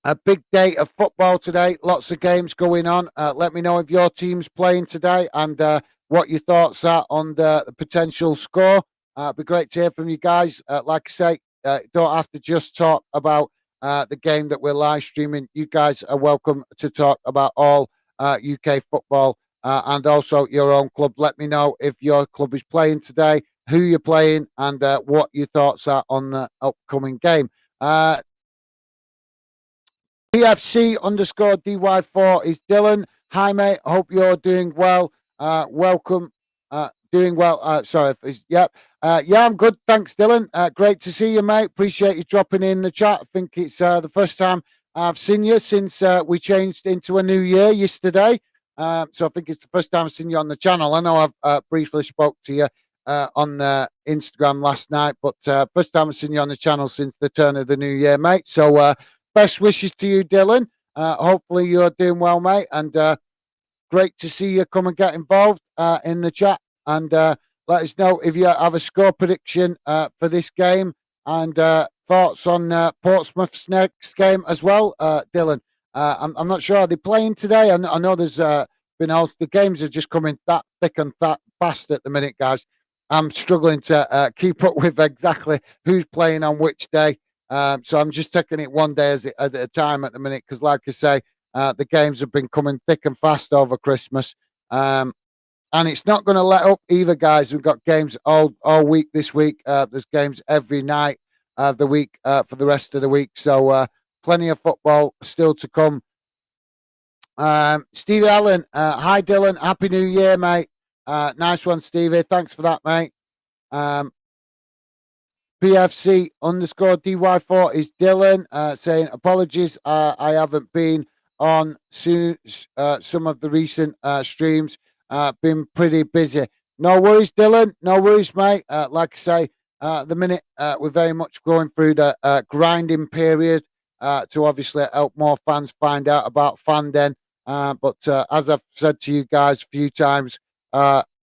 A big day of football today. Lots of games going on. Let me know if your team's playing today and what your thoughts are on the potential score. It'd be great to hear from you guys. Like I say, don't have to just talk about the game that we're live streaming. You guys are welcome to talk about all UK football and also your own club. Let me know if your club is playing today, who you're playing, and what your thoughts are on the upcoming game. PFC_DY4 is Dylan. Hi, mate. Hope you're doing well. Welcome. Doing well. Sorry. Yep. Yeah, I'm good. Thanks, Dylan. Great to see you, mate. Appreciate you dropping in the chat. I think it's the first time I've seen you since we changed into a new year yesterday. So I think it's the first time I've seen you on the channel. I know I've briefly spoke to you on Instagram last night, but first time I've seen you on the channel since the turn of the new year, mate. So best wishes to you, Dylan. Hopefully you're doing well, mate, and great to see you come and get involved in the chat, and let us know if you have a score prediction for this game, and thoughts on Portsmouth's next game as well, Dylan. I'm not sure, are they playing today? I know there's been the games are just coming that thick and that fast at the minute, guys. I'm struggling to keep up with exactly who's playing on which day. So I'm just taking it one day at a time at the minute, because, like I say, the games have been coming thick and fast over Christmas. And it's not going to let up either, guys. We've got games all week this week. There's games every night of the week for the rest of the week. So plenty of football still to come. Stevie Allen, hi Dylan, Happy New Year, mate. Nice one, Stevie. Thanks for that, mate. PFC underscore DY4 is Dylan saying apologies. I haven't been on some of the recent streams. Been pretty busy. No worries, Dylan. No worries, mate. Like I say, the minute we're very much going through the grinding period to obviously help more fans find out about Fanden. But as I've said to you guys a few times,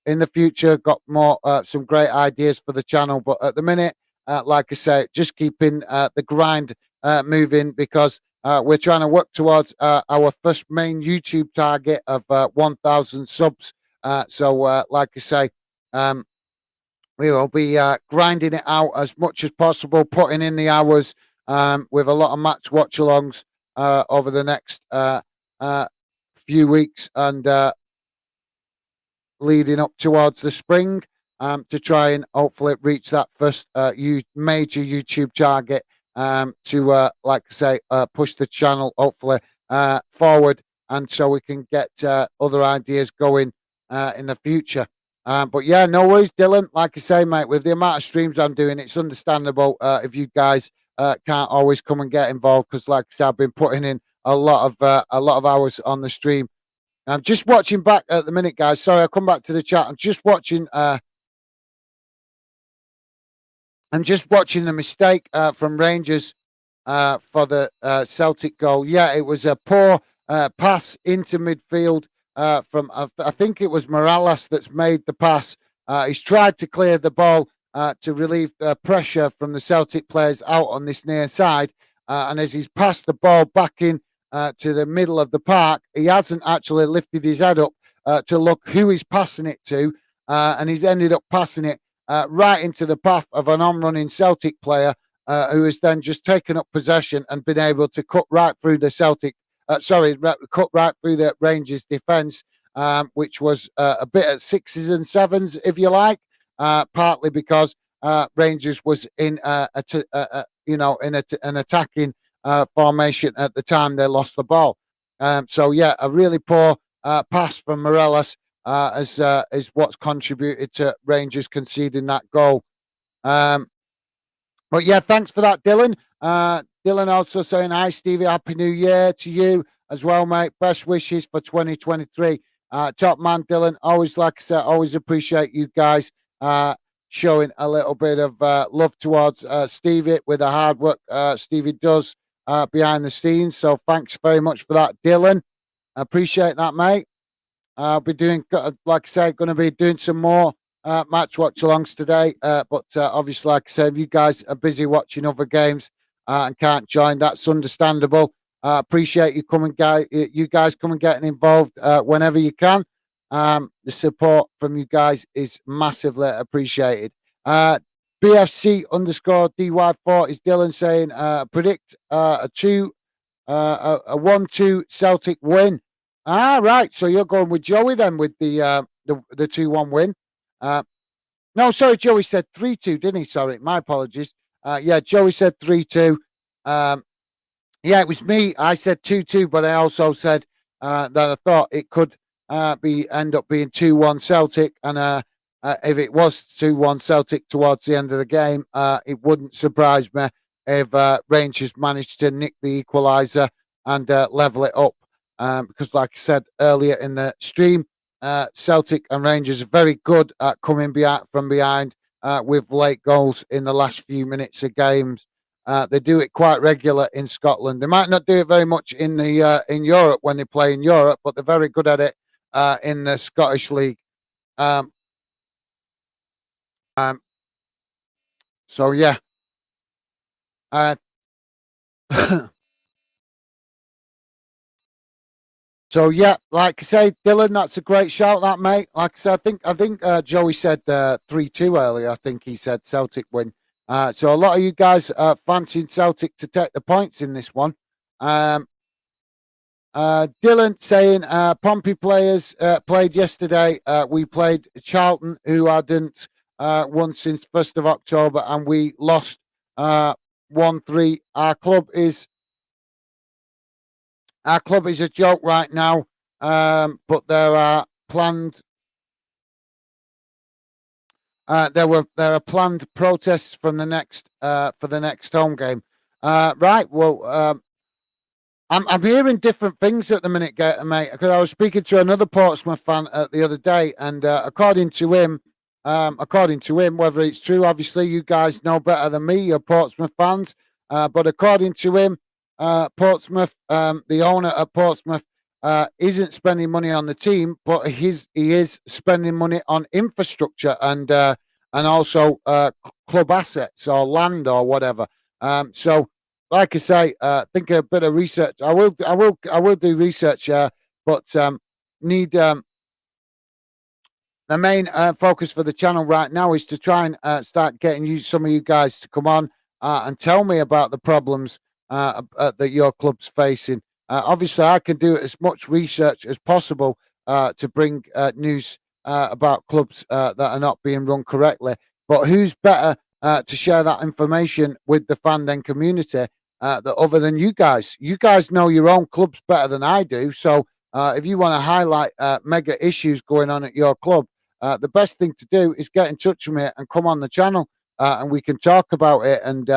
in the future, got more some great ideas for the channel. But at the minute, like I say, just keeping the grind moving, because we're trying to work towards our first main YouTube target of 1,000 subs. So, like I say, we will be grinding it out as much as possible, putting in the hours with a lot of match watch-alongs over the next few weeks, and leading up towards the spring, to try and hopefully reach that first major YouTube target, to, like I say, push the channel hopefully forward, and so we can get other ideas going in the future. But yeah, no worries, Dylan. Like I say, mate, with the amount of streams I'm doing, it's understandable if you guys can't always come and get involved, because, like I said, I've been putting in a lot of hours on the stream. I'm just watching back at the minute, guys. Sorry, I'll come back to the chat. I'm just watching the mistake from Rangers for the Celtic goal. Yeah, it was a poor pass into midfield from, I think it was Morales that's made the pass. He's tried to clear the ball to relieve the pressure from the Celtic players out on this near side. And as he's passed the ball back in to the middle of the park, he hasn't actually lifted his head up to look who he's passing it to. And he's ended up passing it right into the path of an on-running Celtic player who has then just taken up possession and been able to cut right through the cut right through the Rangers defence, which was a bit at sixes and sevens, if you like, partly because Rangers was in an attacking formation at the time they lost the ball. So yeah, a really poor pass from Morelos is what's contributed to Rangers conceding that goal. But yeah, thanks for that, Dylan. Dylan also saying, hi, Stevie, Happy New Year to you as well, mate. Best wishes for 2023. Top man, Dylan. Always, like I said, always appreciate you guys showing a little bit of love towards Stevie with the hard work Stevie does behind the scenes. So thanks very much for that, Dylan. I appreciate that, mate. I'll be doing, like I say, going to be doing some more match watch-alongs today. But obviously, like I said, if you guys are busy watching other games and can't join, that's understandable. Appreciate you guys coming getting involved whenever you can. The support from you guys is massively appreciated. BFC underscore DY4 is Dylan saying, predict a 1-2 Celtic win. Right. So you're going with Joey then with the 2-1 win. No, sorry, Joey said 3-2, didn't he? Sorry, my apologies. Yeah, Joey said 3-2. Yeah, it was me. I said 2-2, but I also said that I thought it could end up being 2-1 Celtic, and if it was 2-1 Celtic towards the end of the game, it wouldn't surprise me if Rangers managed to nick the equalizer and level it up. Because, like I said earlier in the stream, Celtic and Rangers are very good at coming from behind with late goals in the last few minutes of games. They do it quite regular in Scotland. They might not do it very much in Europe when they play in Europe, but they're very good at it in the Scottish League. Um, um, so yeah, uh, so yeah, like I say, Dylan, that's a great shout, that mate. Like I said, I think Joey said 3-2 earlier. I think he said Celtic win. So a lot of you guys fancying Celtic to take the points in this one. Um, Dylan saying Pompey players played yesterday. We played Charlton, who hadn't won since 1st of October, and we lost 1-3. Our club is a joke right now, but there are planned. There are planned protests from the next for the next home game. Right. Well, I'm hearing different things at the minute, mate. Because I was speaking to another Portsmouth fan the other day, and according to him, whether it's true, obviously you guys know better than me. You're Portsmouth fans, but according to him, Portsmouth, the owner of Portsmouth, isn't spending money on the team, but he is spending money on infrastructure and also club assets or land or whatever. So like I say, think a bit of research. I will do research, but need the main focus for the channel right now is to try and start getting some of you guys to come on and tell me about the problems that your club's facing. Obviously, I can do as much research as possible to bring news about clubs that are not being run correctly. But who's better to share that information with the fan and community that other than you guys? You guys know your own clubs better than I do. So if you want to highlight mega issues going on at your club, the best thing to do is get in touch with me and come on the channel and we can talk about it and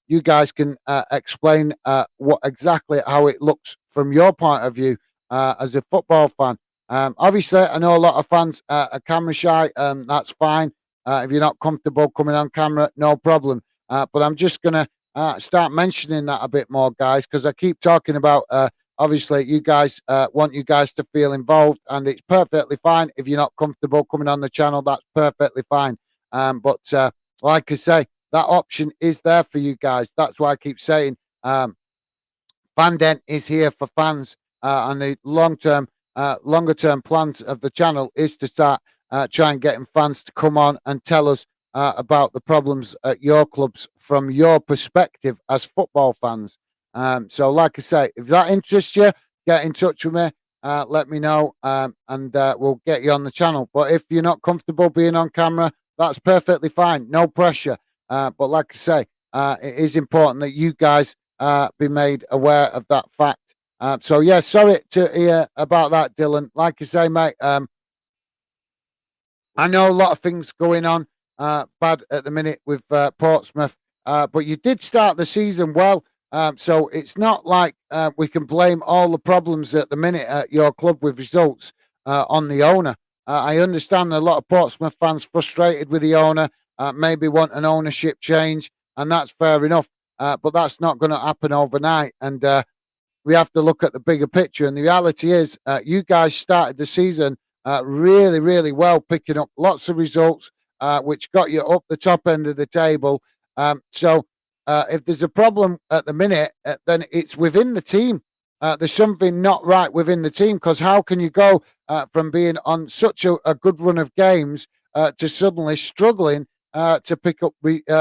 you guys can explain what exactly how it looks from your point of view as a football fan. Obviously, I know a lot of fans are camera shy. That's fine. If you're not comfortable coming on camera, no problem. But I'm just going to start mentioning that a bit more, guys, because I keep talking about obviously you guys want you guys to feel involved, and it's perfectly fine if you're not comfortable coming on the channel. That's perfectly fine. But like I say, that option is there for you guys. That's why I keep saying Fandent is here for fans, and the longer term plans of the channel is to start trying getting fans to come on and tell us about the problems at your clubs from your perspective as football fans. So, like I say, if that interests you, get in touch with me. Let me know, and we'll get you on the channel. But if you're not comfortable being on camera, that's perfectly fine. No pressure. But like I say, it is important that you guys be made aware of that fact. So yeah, sorry to hear about that, Dylan. Like I say, mate, I know a lot of things going on bad at the minute with Portsmouth, but you did start the season well. So it's not like we can blame all the problems at the minute at your club with results on the owner. I understand a lot of Portsmouth fans frustrated with the owner, maybe want an ownership change, and that's fair enough. But that's not going to happen overnight. And we have to look at the bigger picture. And the reality is, you guys started the season really, really well, picking up lots of results, which got you up the top end of the table. So if there's a problem at the minute, then it's within the team. There's something not right within the team, because how can you go from being on such a good run of games to suddenly struggling to pick up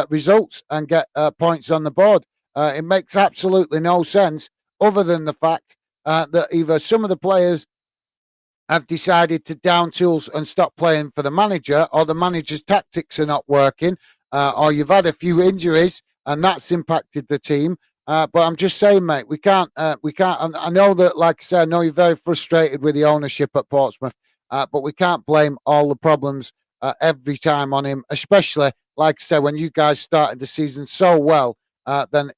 results and get points on the board? It makes absolutely no sense, other than the fact that either some of the players have decided to down tools and stop playing for the manager, or the manager's tactics are not working, or you've had a few injuries and that's impacted the team. But I'm just saying, mate, we can't. I know that, like I said, I know you're very frustrated with the ownership at Portsmouth, but we can't blame all the problems every time on him. Especially, like I said, when you guys started the season so well, then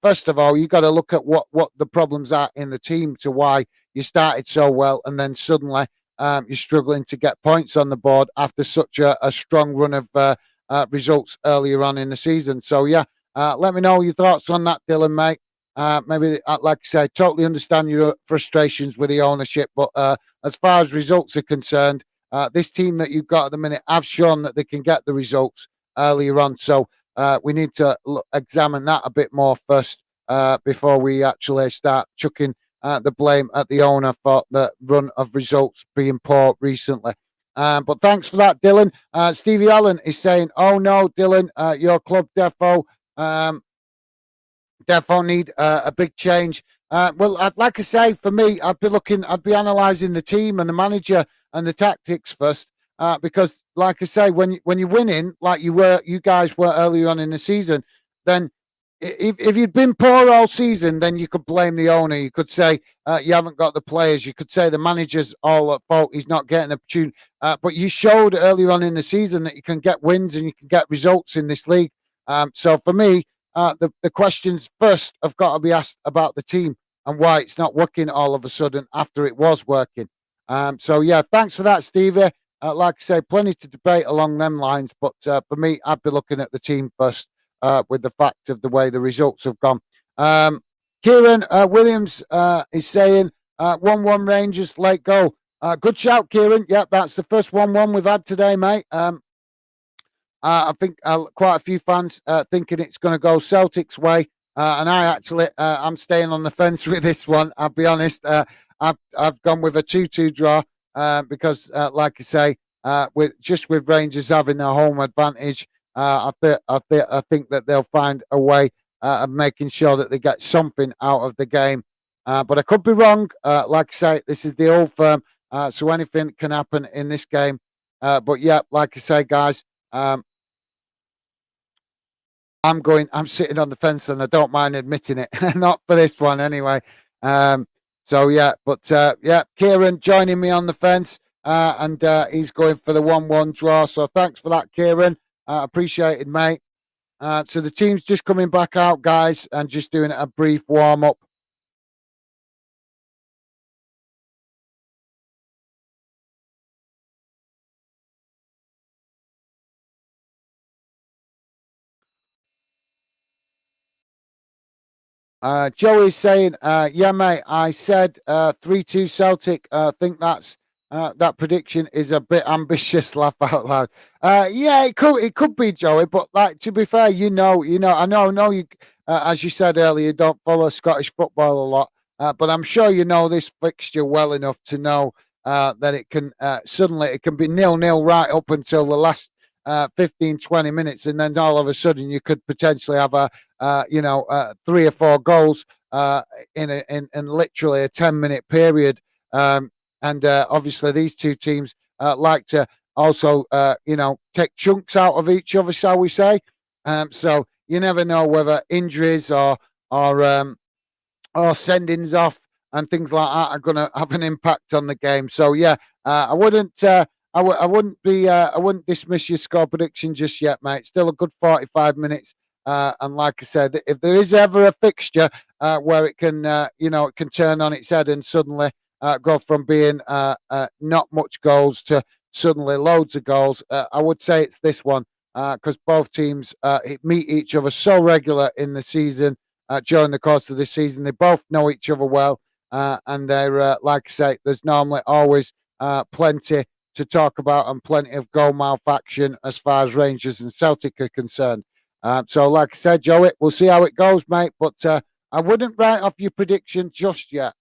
first of all, you got to look at what the problems are in the team to why you started so well, and then suddenly you're struggling to get points on the board after such a strong run of results earlier on in the season. So yeah, let me know your thoughts on that, Dylan, mate. Maybe, like I say, totally understand your frustrations with the ownership, but as far as results are concerned, this team that you've got at the minute have shown that they can get the results earlier on. So we need to examine that a bit more first before we actually start chucking the blame at the owner for the run of results being poor recently. But thanks for that, Dylan. Stevie Allen is saying, "Oh no, Dylan, your club defo need a big change." Well, like I say, for me, I'd be analysing the team and the manager and the tactics first, because, like I say, when you're winning, like you guys were earlier on in the season, then if you'd been poor all season, then you could blame the owner. You could say you haven't got the players. You could say the manager's all at fault. He's not getting a tune. But you showed earlier on in the season that you can get wins and you can get results in this league. So for me, the questions first have got to be asked about the team and why it's not working all of a sudden after it was working. So yeah, thanks for that, Stevie. Like I say, plenty to debate along them lines, but for me, I'd be looking at the team first with the fact of the way the results have gone. Kieran Williams is saying 1-1 Rangers late goal. Good shout, Kieran. Yep, that's the first 1-1 we've had today, mate. I think quite a few fans thinking it's going to go Celtic's way, and I actually I'm staying on the fence with this one. I'll be honest. I've gone with a 2-2 draw because, like I say, with Rangers having their home advantage, I think that they'll find a way of making sure that they get something out of the game. But I could be wrong. Like I say, this is the old firm, so anything can happen in this game. But yeah, like I say, guys. I'm sitting on the fence and I don't mind admitting it. Not for this one anyway. So yeah, but yeah, Kieran joining me on the fence, and he's going for the 1-1 draw. So thanks for that, Kieran. Appreciated, mate. So the team's just coming back out, guys, and just doing a brief warm up. Joey's saying, yeah, mate, I said 3-2 Celtic. I think that prediction is a bit ambitious, laugh out loud. Yeah, it could be, Joey, but like, to be fair, I know you, as you said earlier, you don't follow Scottish football a lot, but I'm sure you know this fixture well enough to know that it can suddenly it can be 0-0 right up until the last 15, 20 minutes, and then all of a sudden you could potentially have a 3 or 4 goals in literally a 10-minute period. And obviously, these two teams like to also, take chunks out of each other, shall we say? So you never know whether injuries or sendings off and things like that are going to have an impact on the game. So yeah, I wouldn't. I wouldn't dismiss your score prediction just yet, mate. Still a good 45 minutes. And like I said, if there is ever a fixture where it can, it can turn on its head and suddenly go from being not much goals to suddenly loads of goals, I would say it's this one because both teams meet each other so regular in the season. During the course of this season, they both know each other well, and they're like I say, there's normally always plenty to talk about and plenty of goal malfaction as far as Rangers and Celtic are concerned. So, like I said, Joey, we'll see how it goes, mate. But I wouldn't write off your prediction just yet.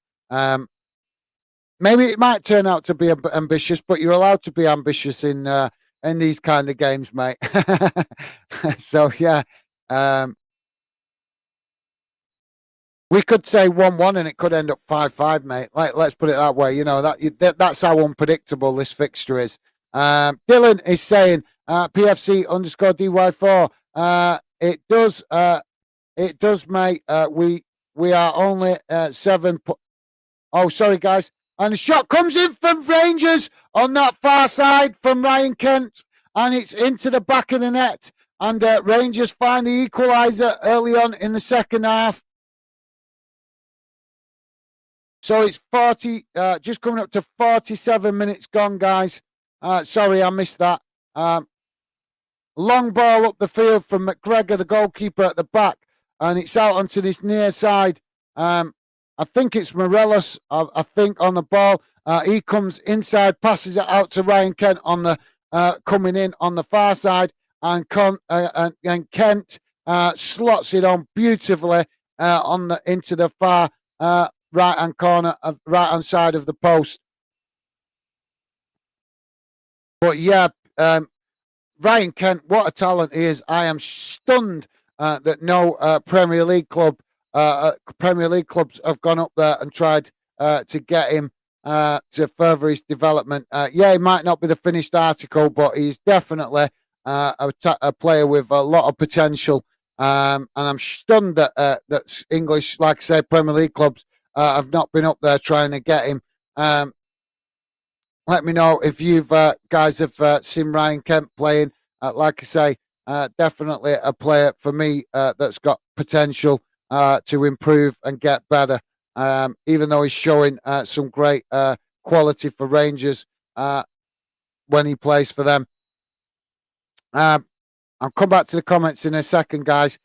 Maybe it might turn out to be ambitious, but you're allowed to be ambitious in these kind of games, mate. So yeah, we could say 1-1 and it could end up 5-5, mate. Let's put it that way. You know that's how unpredictable this fixture is. Dylan is saying PFC underscore DY4. It does, mate. We are only 7. Oh, sorry, guys. And the shot comes in from Rangers on that far side from Ryan Kent, and it's into the back of the net. And Rangers find the equalizer early on in the second half. So it's 40, just coming up to 47 minutes gone, guys. Sorry, I missed that. Long ball up the field from McGregor, the goalkeeper at the back. and it's out onto this near side. I think it's Morelos. I think on the ball. He comes inside, passes it out to Ryan Kent on the coming in on the far side, and Kent slots it on beautifully on the into the far right hand corner of right hand side of the post. But yeah, Ryan Kent, what a talent he is! I am stunned that no Premier League clubs have gone up there and tried to get him to further his development. Yeah, he might not be the finished article, but he's definitely a player with a lot of potential. And I'm stunned that that English, like I say, Premier League clubs have not been up there trying to get him. Let me know if you guys have seen Ryan Kent playing. Like I say, definitely a player for me that's got potential to improve and get better. Even though he's showing some great quality for Rangers when he plays for them. I'll come back to the comments in a second, guys.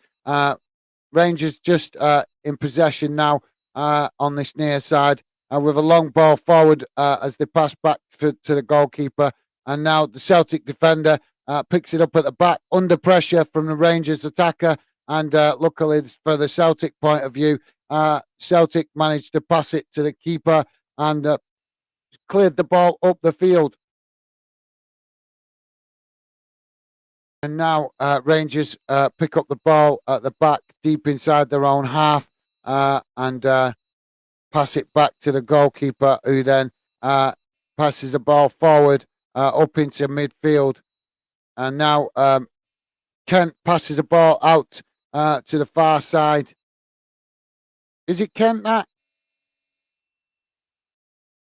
Rangers just in possession now on this near side. With a long ball forward as they pass back to the goalkeeper. And now the Celtic defender picks it up at the back under pressure from the Rangers attacker. And luckily for the Celtic point of view, Celtic managed to pass it to the keeper and cleared the ball up the field. And now Rangers pick up the ball at the back deep inside their own half and pass it back to the goalkeeper, who then passes the ball forward up into midfield. And now Kent passes the ball out to the far side. Is it Kent that?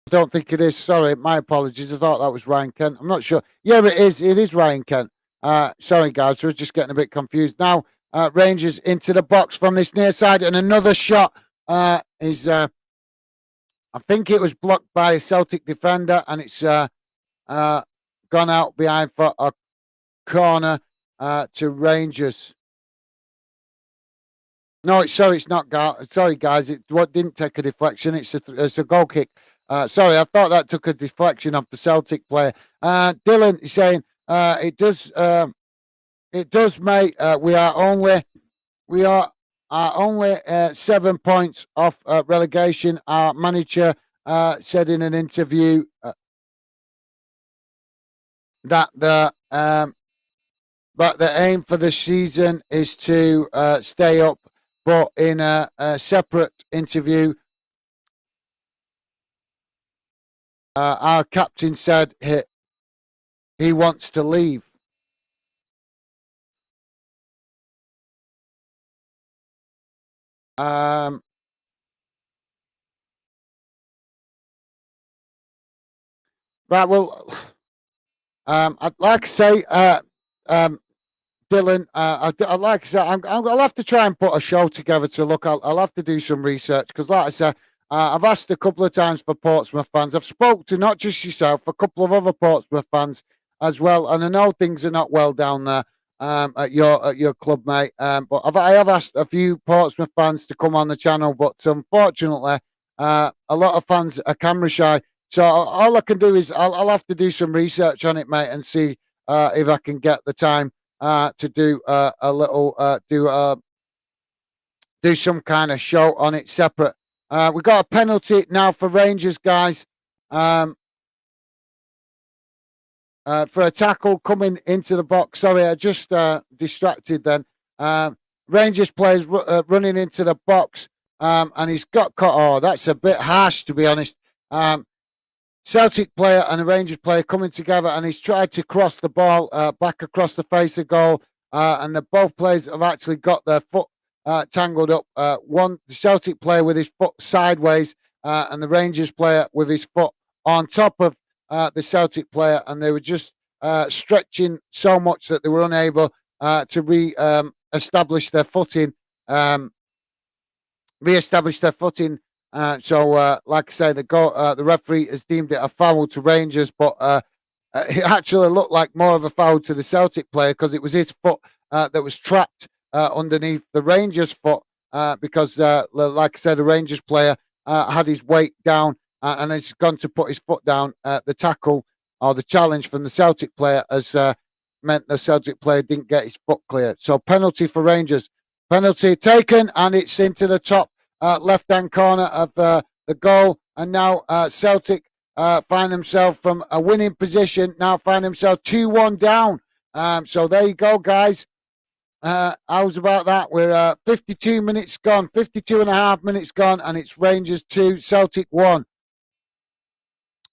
I don't think it is. Sorry, my apologies. I thought that was Ryan Kent. I'm not sure. Yeah, it is. It is Ryan Kent. Sorry, guys. I was just getting a bit confused. Now, Rangers into the box from this near side, and another shot is... I think it was blocked by a Celtic defender, and it's gone out behind for a corner to Rangers. No, it's not. Sorry, guys. It didn't take a deflection. It's a goal kick. Sorry, I thought that took a deflection off the Celtic player. Dylan is saying it does, mate. We are only 7 points off relegation. Our manager said in an interview that the aim for the season is to stay up. But in a separate interview, our captain said he wants to leave. Right, well, I'd like to say, Dylan, I'd like to say, I'll have to try and put a show together to look. I'll have to do some research because, like I said, I've asked a couple of times for Portsmouth fans. I've spoke to not just yourself, a couple of other Portsmouth fans as well, and I know things are not well down there at your club, mate. But I have asked a few Portsmouth fans to come on the channel, but unfortunately, a lot of fans are camera shy. So all I can do is I'll have to do some research on it, mate, and see if I can get the time to do a little do some kind of show on it separate. We got a penalty now for Rangers, guys. For a tackle coming into the box. Sorry, I just distracted then. Rangers players running into the box, and he's got caught. Oh, that's a bit harsh, to be honest. Celtic player and a Rangers player coming together, and he's tried to cross the ball back across the face of goal, and both players have actually got their foot tangled up. The Celtic player with his foot sideways, and the Rangers player with his foot on top of the Celtic player, and they were just stretching so much that they were unable to re-establish their footing. So, like I say, the referee has deemed it a foul to Rangers, but it actually looked like more of a foul to the Celtic player because it was his foot that was trapped underneath the Rangers' foot because, like I said, the Rangers player had his weight down and he's gone to put his foot down. The tackle or the challenge from the Celtic player has meant the Celtic player didn't get his foot clear. So penalty for Rangers. Penalty taken, and it's into the top left-hand corner of the goal. And now Celtic find themselves from a winning position. Now find themselves 2-1 down. So there you go, guys. How's about that? We're 52 minutes gone, 52 and a half minutes gone, and it's Rangers 2, Celtic 1.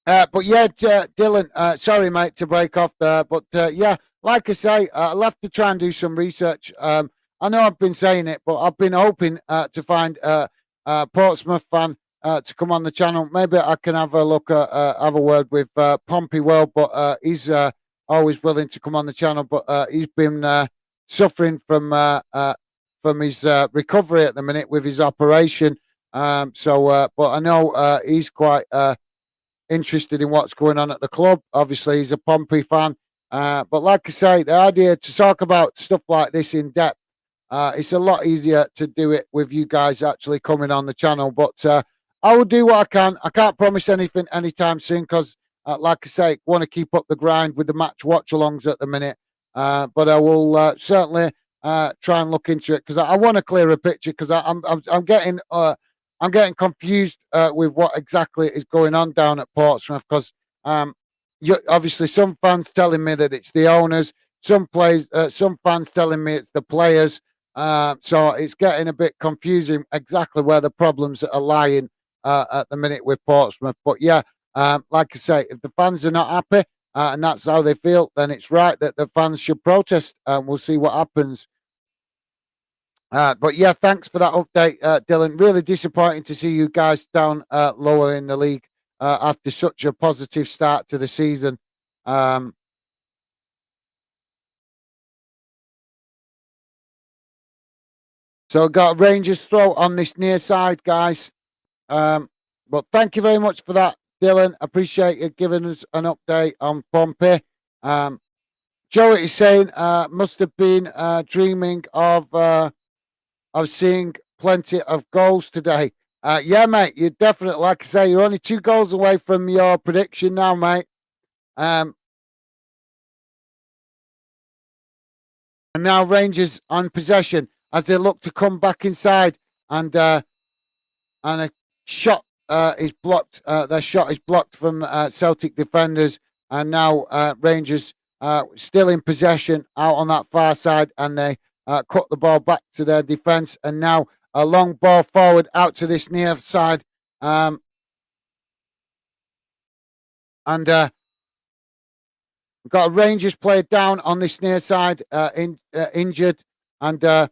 But yeah, Dylan, sorry, mate, to break off there. But yeah, like I say, I'll have to try and do some research. I know I've been saying it, but I've been hoping to find a Portsmouth fan to come on the channel. Maybe I can have a look at, have a word with Pompey World, but he's always willing to come on the channel. But he's been suffering from his recovery at the minute with his operation. But I know he's quite interested in what's going on at the club. Obviously, he's a Pompey fan. But like I say, the idea to talk about stuff like this in depth, it's a lot easier to do it with you guys actually coming on the channel. But I will do what I can. I can't promise anything anytime soon because, like I say, I want to keep up the grind with the match watch-alongs at the minute. But I will certainly try and look into it because I want a clearer picture because I'm getting confused with what exactly is going on down at Portsmouth because obviously some fans telling me that it's the owners, some fans telling me it's the players. So it's getting a bit confusing exactly where the problems are lying at the minute with Portsmouth. But yeah, like I say, if the fans are not happy and that's how they feel, then it's right that the fans should protest and we'll see what happens. But yeah, thanks for that update, Dylan. Really disappointing to see you guys down lower in the league after such a positive start to the season. So got a Rangers throw on this near side, guys. But thank you very much for that, Dylan. Appreciate you giving us an update on Pompey. Joey is saying must have been dreaming of seeing plenty of goals today. Yeah, mate, you're definitely, like I say, you're only 2 goals away from your prediction now, mate. And now Rangers on possession as they look to come back inside, and a shot is blocked. Their shot is blocked from Celtic defenders, and now Rangers still in possession out on that far side, and they cut the ball back to their defence, and now a long ball forward out to this near side, and we've got a Rangers player down on this near side, injured, and the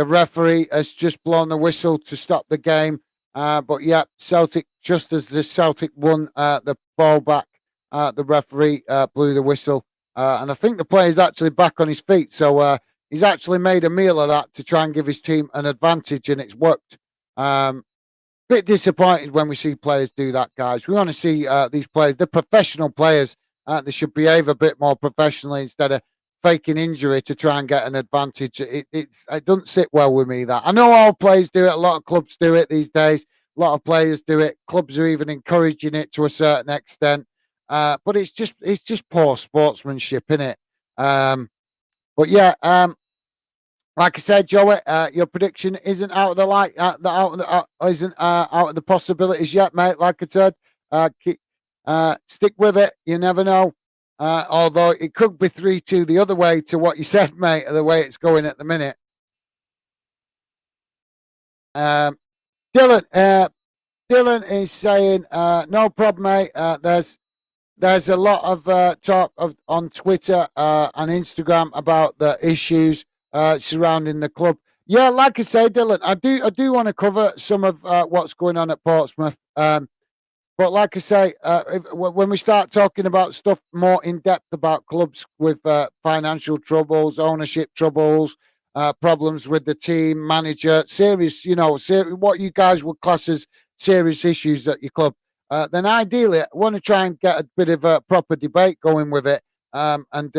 referee has just blown the whistle to stop the game. But yeah, Celtic, just as the Celtic won the ball back, the referee blew the whistle, and I think the player's actually back on his feet, so he's actually made a meal of that to try and give his team an advantage, and it's worked. Bit disappointed when we see players do that, guys. We want to see these players, the professional players, they should behave a bit more professionally instead of faking injury to try and get an advantage. It doesn't sit well with me, that. I know all players do it. A lot of clubs do it these days. A lot of players do it. Clubs are even encouraging it to a certain extent. But it's just poor sportsmanship, innit? But yeah, like I said, Joey, your prediction isn't out of the light. Isn't out of the possibilities yet, mate. Like I said, stick with it. You never know. Although it could be 3-2 the other way to what you said, mate, the way it's going at the minute. Dylan is saying, no problem, mate. There's a lot of talk on Twitter and Instagram about the issues surrounding the club. Yeah, like I say, Dylan, I do want to cover some of what's going on at Portsmouth. But like I say, when we start talking about stuff more in depth about clubs with financial troubles, ownership troubles, problems with the team, manager, serious, what you guys would class as serious issues at your club, then ideally I want to try and get a bit of a proper debate going with it, and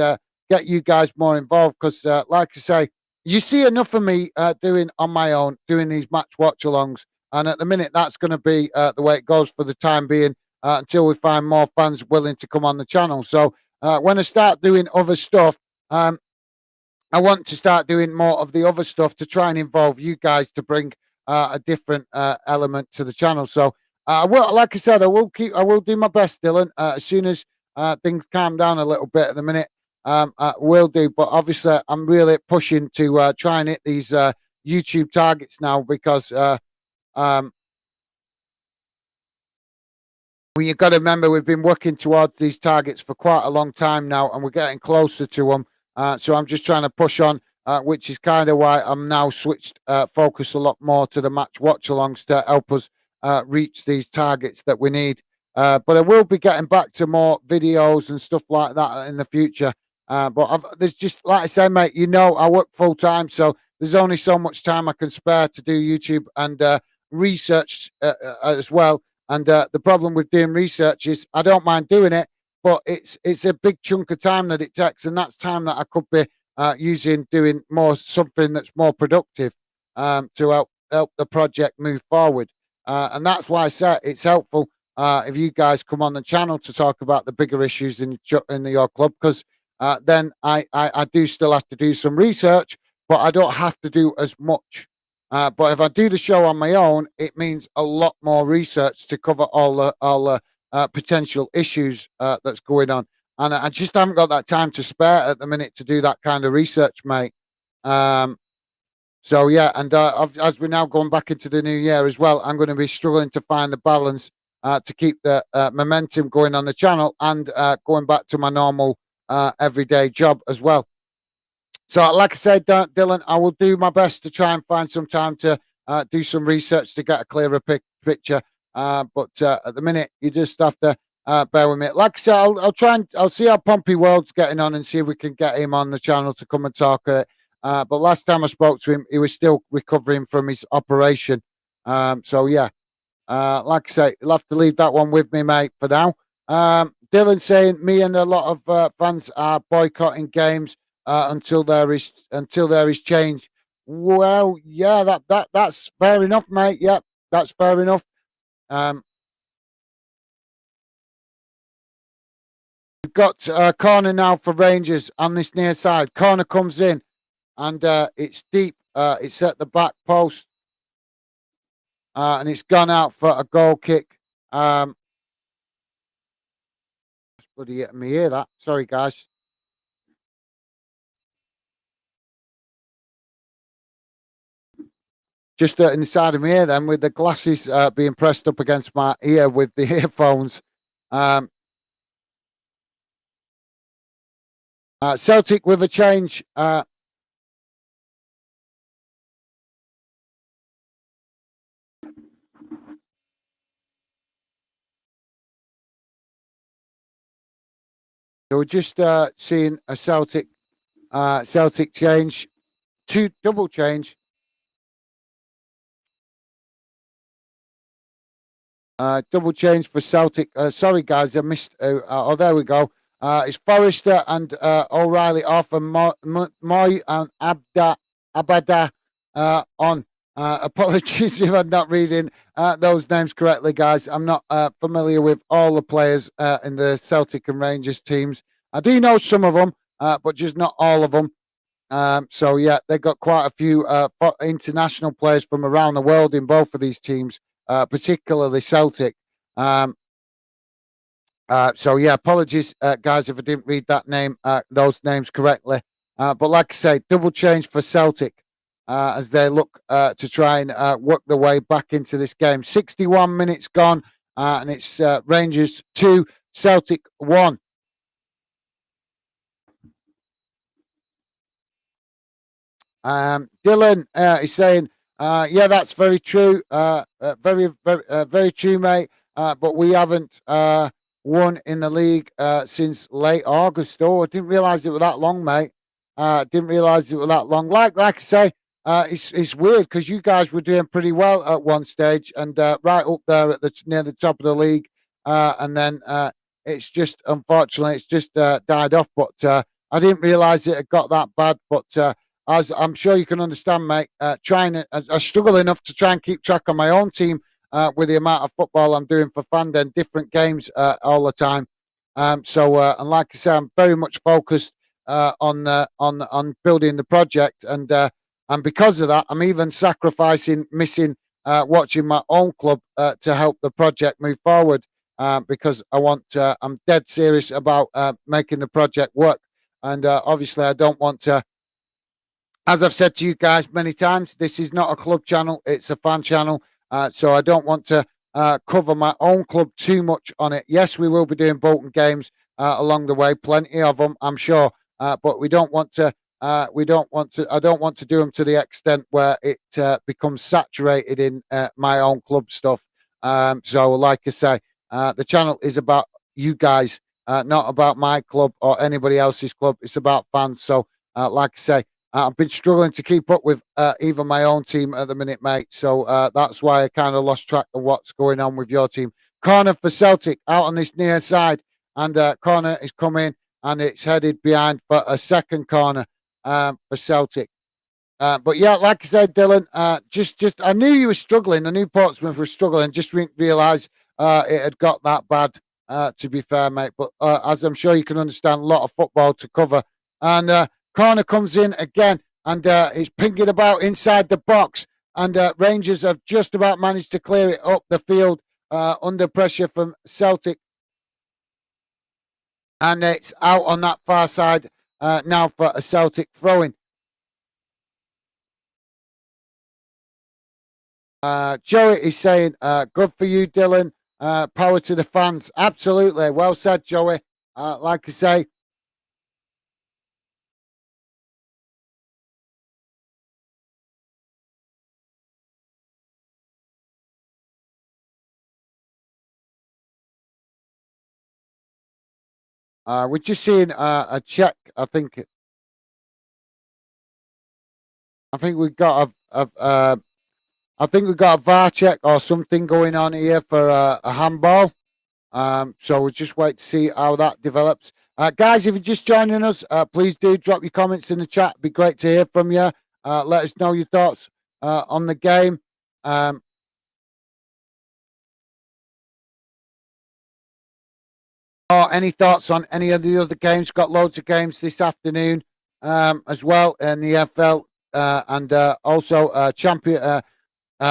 get you guys more involved because, like I say, you see enough of me doing on my own, doing these match watch alongs, and at the minute that's going to be the way it goes for the time being until we find more fans willing to come on the channel. So when I start doing other stuff, um, I want to start doing more of the other stuff to try and involve you guys to bring a different element to the channel. So I will, like I said, I will do my best, Dylan. As soon as things calm down a little bit at the minute, I will do. But obviously, I'm really pushing to try and hit these YouTube targets now because um, well, you've got to remember we've been working towards these targets for quite a long time now, and we're getting closer to them. So I'm just trying to push on, which is kind of why I'm now switched focus a lot more to the match watch alongs to help us reach these targets that we need. But I will be getting back to more videos and stuff like that in the future. There's just, like I say, mate, I work full time, so there's only so much time I can spare to do YouTube and research as well. And the problem with doing research is I don't mind doing it, but it's a big chunk of time that it takes, and that's time that I could be using doing more something that's more productive to help the project move forward. And that's why I say it's helpful if you guys come on the channel to talk about the bigger issues in your club, because then I do still have to do some research, but I don't have to do as much. But if I do the show on my own, it means a lot more research to cover all the potential issues that's going on, and I just haven't got that time to spare at the minute to do that kind of research, mate. So yeah, and as we're now going back into the new year as well, I'm going to be struggling to find the balance to keep the momentum going on the channel and going back to my normal everyday job as well. So, like I said, Dylan, I will do my best to try and find some time to do some research to get a clearer picture. But at the minute, you just have to bear with me. Like I said, I'll see how Pompey World's getting on and see if we can get him on the channel to come and talk. But last time I spoke to him, he was still recovering from his operation. So yeah, like I say, you'll have to leave that one with me, mate, for now. Dylan saying me and a lot of fans are boycotting games until there is change. Well, yeah, that's fair enough, mate. Yeah, that's fair enough. We've got corner now for Rangers on this near side. Corner comes in, and it's deep. It's at the back post, and it's gone out for a goal kick. That's bloody hitting me here. That. Sorry, guys. Just inside of my ear, then, with the glasses being pressed up against my ear with the earphones. Celtic with a change. So we're just seeing a Celtic change, double change. Double change for Celtic. Sorry, guys, I missed. Oh, there we go. It's Forrester and O'Reilly off, and Moy and Abada on. Apologies if I'm not reading those names correctly, guys. I'm not familiar with all the players in the Celtic and Rangers teams. I do know some of them, but just not all of them. So yeah, they've got quite a few international players from around the world in both of these teams, particularly Celtic. So yeah, apologies, guys, if I didn't read those names correctly. But like I say, double change for Celtic as they look to try and work their way back into this game. 61 minutes gone, and it's Rangers 2, Celtic 1. Dylan is saying, yeah, that's very true. Very true, mate. But we haven't won in the league since late August. Oh, I didn't realise it was that long, mate. Didn't realise it was that long. Like I say, it's weird because you guys were doing pretty well at one stage and right up there at near the top of the league, and then it's just unfortunately it's just died off. But I didn't realise it had got that bad. But as I'm sure you can understand, mate, I struggle enough to try and keep track on my own team with the amount of football I'm doing for Fandom, different games all the time. And like I say, I'm very much focused on building the project, and because of that, I'm even sacrificing missing watching my own club to help the project move forward. Because I'm dead serious about making the project work, and obviously, I don't want to. As I've said to you guys many times, this is not a club channel; it's a fan channel. So I don't want to cover my own club too much on it. Yes, we will be doing Bolton games along the way, plenty of them, I'm sure. But we don't want to. We don't want to. I don't want to do them to the extent where it becomes saturated in my own club stuff. So, like I say, the channel is about you guys, not about my club or anybody else's club. It's about fans. So, like I say. I've been struggling to keep up with even my own team at the minute, mate. So that's why I kind of lost track of what's going on with your team. Corner for Celtic out on this near side, and corner is coming, and it's headed behind for a second corner for Celtic. But yeah, like I said, Dylan, just I knew you were struggling. I knew Portsmouth were struggling. Just didn't realise it had got that bad. To be fair, mate. But as I'm sure you can understand, a lot of football to cover, and corner comes in again, and it's pinging about inside the box, and Rangers have just about managed to clear it up the field under pressure from Celtic, and it's out on that far side now for a Celtic throw-in. Joey is saying, good for you, Dylan. Power to the fans. Absolutely. Well said, Joey. Like I say, we're just seeing a check. I think we got I think we got a VAR check or something going on here for a handball. So we'll just wait to see how that develops. Guys, if you're just joining us, please do drop your comments in the chat. It'd be great to hear from you. Let us know your thoughts on the game. Or any thoughts on any of the other games? Got loads of games this afternoon as well in the FL and also Champion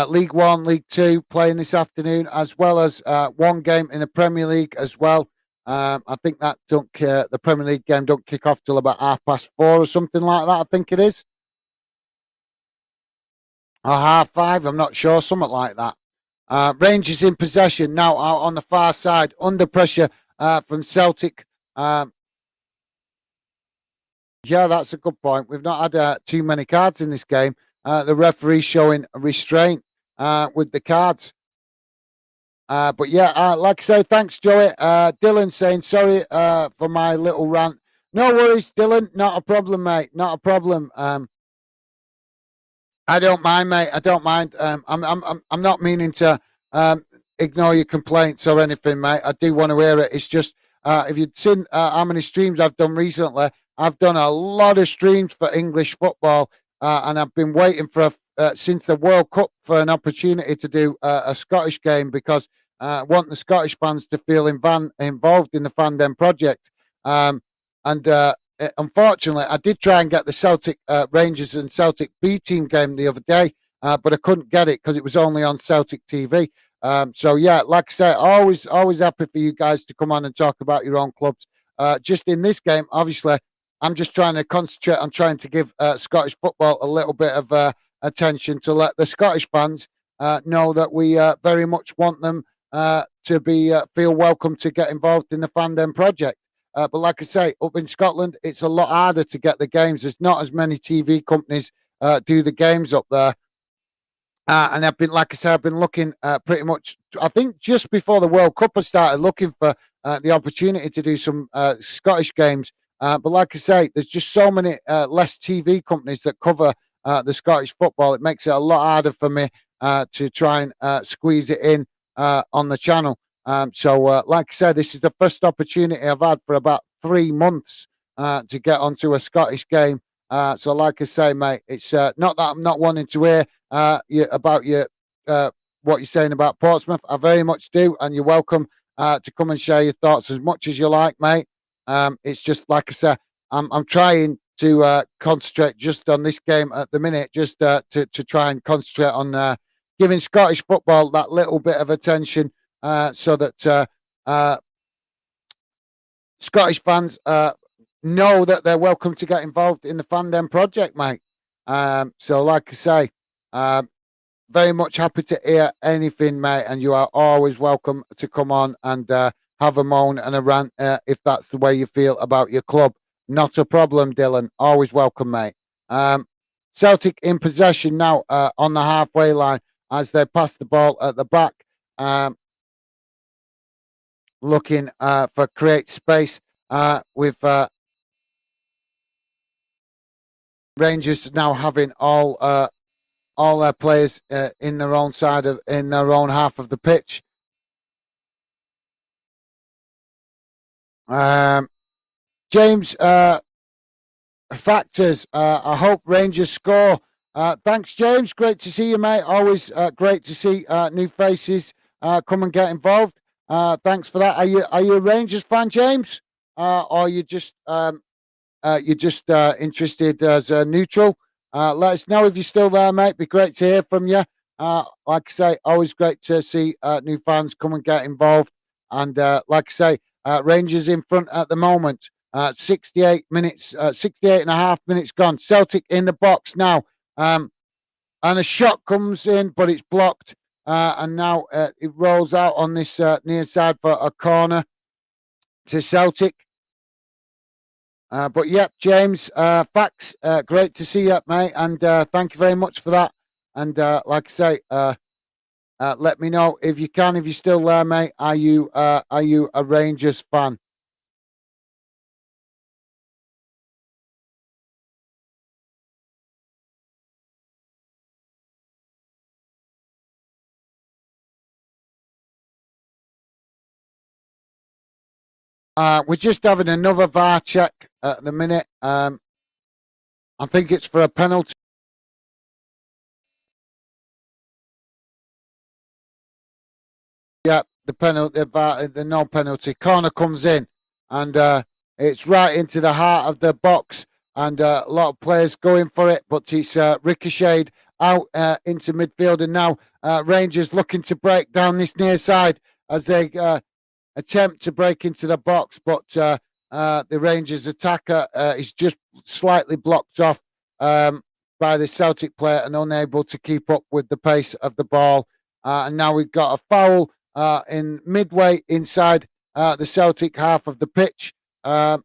League One, League Two playing this afternoon, as well as one game in the Premier League as well. I think that the Premier League game don't kick off till about 4:30 or something like that. I think it is, or 5:30. I'm not sure, something like that. Rangers in possession now out on the far side, under pressure from Celtic. Yeah, that's a good point. We've not had too many cards in this game. The referee showing restraint with the cards. But yeah, like I say, thanks, Joey. Dylan saying sorry for my little rant. No worries, Dylan. Not a problem, mate. Not a problem. I don't mind, mate. I don't mind. I'm not meaning to ignore your complaints or anything, mate. I do want to hear it. It's just if you'd seen how many streams I've done recently, I've done a lot of streams for English football, and I've been waiting for since the World Cup for an opportunity to do a Scottish game because I want the Scottish fans to feel involved in the Fandom project. And unfortunately, I did try and get the Celtic Rangers and Celtic B team game the other day, but I couldn't get it because it was only on Celtic TV. So yeah, like I say, always happy for you guys to come on and talk about your own clubs. Just in this game, obviously, I'm just trying to concentrate on trying to give Scottish football a little bit of attention to let the Scottish fans know that we very much want them to be feel welcome to get involved in the Fandom project. But like I say, up in Scotland, it's a lot harder to get the games. There's not as many TV companies do the games up there. And I've been, like I said, I've been looking pretty much, I think just before the World Cup, I started looking for the opportunity to do some Scottish games. But like I say, there's just so many less TV companies that cover the Scottish football. It makes it a lot harder for me to try and squeeze it in on the channel. So, like I said, this is the first opportunity I've had for about 3 months to get onto a Scottish game So, like I say, mate, it's not that I'm not wanting to hear about your what you're saying about Portsmouth. I very much do, and you're welcome to come and share your thoughts as much as you like, mate. It's just like I said, I'm trying to concentrate just on this game at the minute, just to try and concentrate on giving Scottish football that little bit of attention, so that Scottish fans know that they're welcome to get involved in the Fandom project, mate. So, like I say, very much happy to hear anything, mate, and you are always welcome to come on and have a moan and a rant if that's the way you feel about your club. Not a problem, Dylan. Always welcome, mate. Celtic in possession now on the halfway line as they pass the ball at the back, looking for create space with Rangers now having all their players in their own in their own half of the pitch. James Factors. I hope Rangers score. Thanks, James. Great to see you, mate. Always great to see new faces come and get involved. Thanks for that. Are you a Rangers fan, James? Or are you just you're just interested as a neutral? Let us know if you're still there, mate. Be great to hear from you. Like I say, always great to see new fans come and get involved. And like I say, Rangers in front at the moment. 68 minutes, 68 and a half minutes gone. Celtic in the box now. And a shot comes in, but it's blocked. And now it rolls out on this near side for a corner to Celtic. But yep, James, facts. Great to see you, mate, and thank you very much for that. And like I say, let me know if you can, if you're still there, mate. Are you a Rangers fan? We're just having another VAR check at the minute. I think it's for a penalty. Yeah, the penalty, the no penalty corner comes in, and it's right into the heart of the box, and a lot of players going for it, but it's ricocheted out into midfield, and now Rangers looking to break down this near side as they attempt to break into the box, but the Rangers attacker is just slightly blocked off by the Celtic player and unable to keep up with the pace of the ball. And now we've got a foul in midway inside the Celtic half of the pitch, and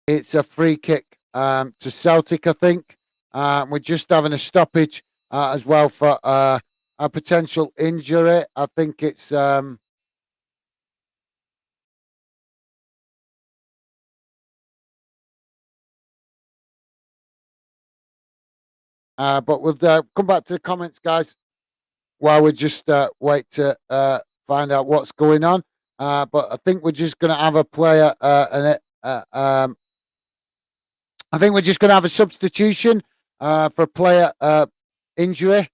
it's a free kick to Celtic, I think. We're just having a stoppage as well for a potential injury. I think it's but we'll come back to the comments, guys, while we just wait to find out what's going on. But I think we're just going to have a player, I think we're just going to have a substitution for a player injury.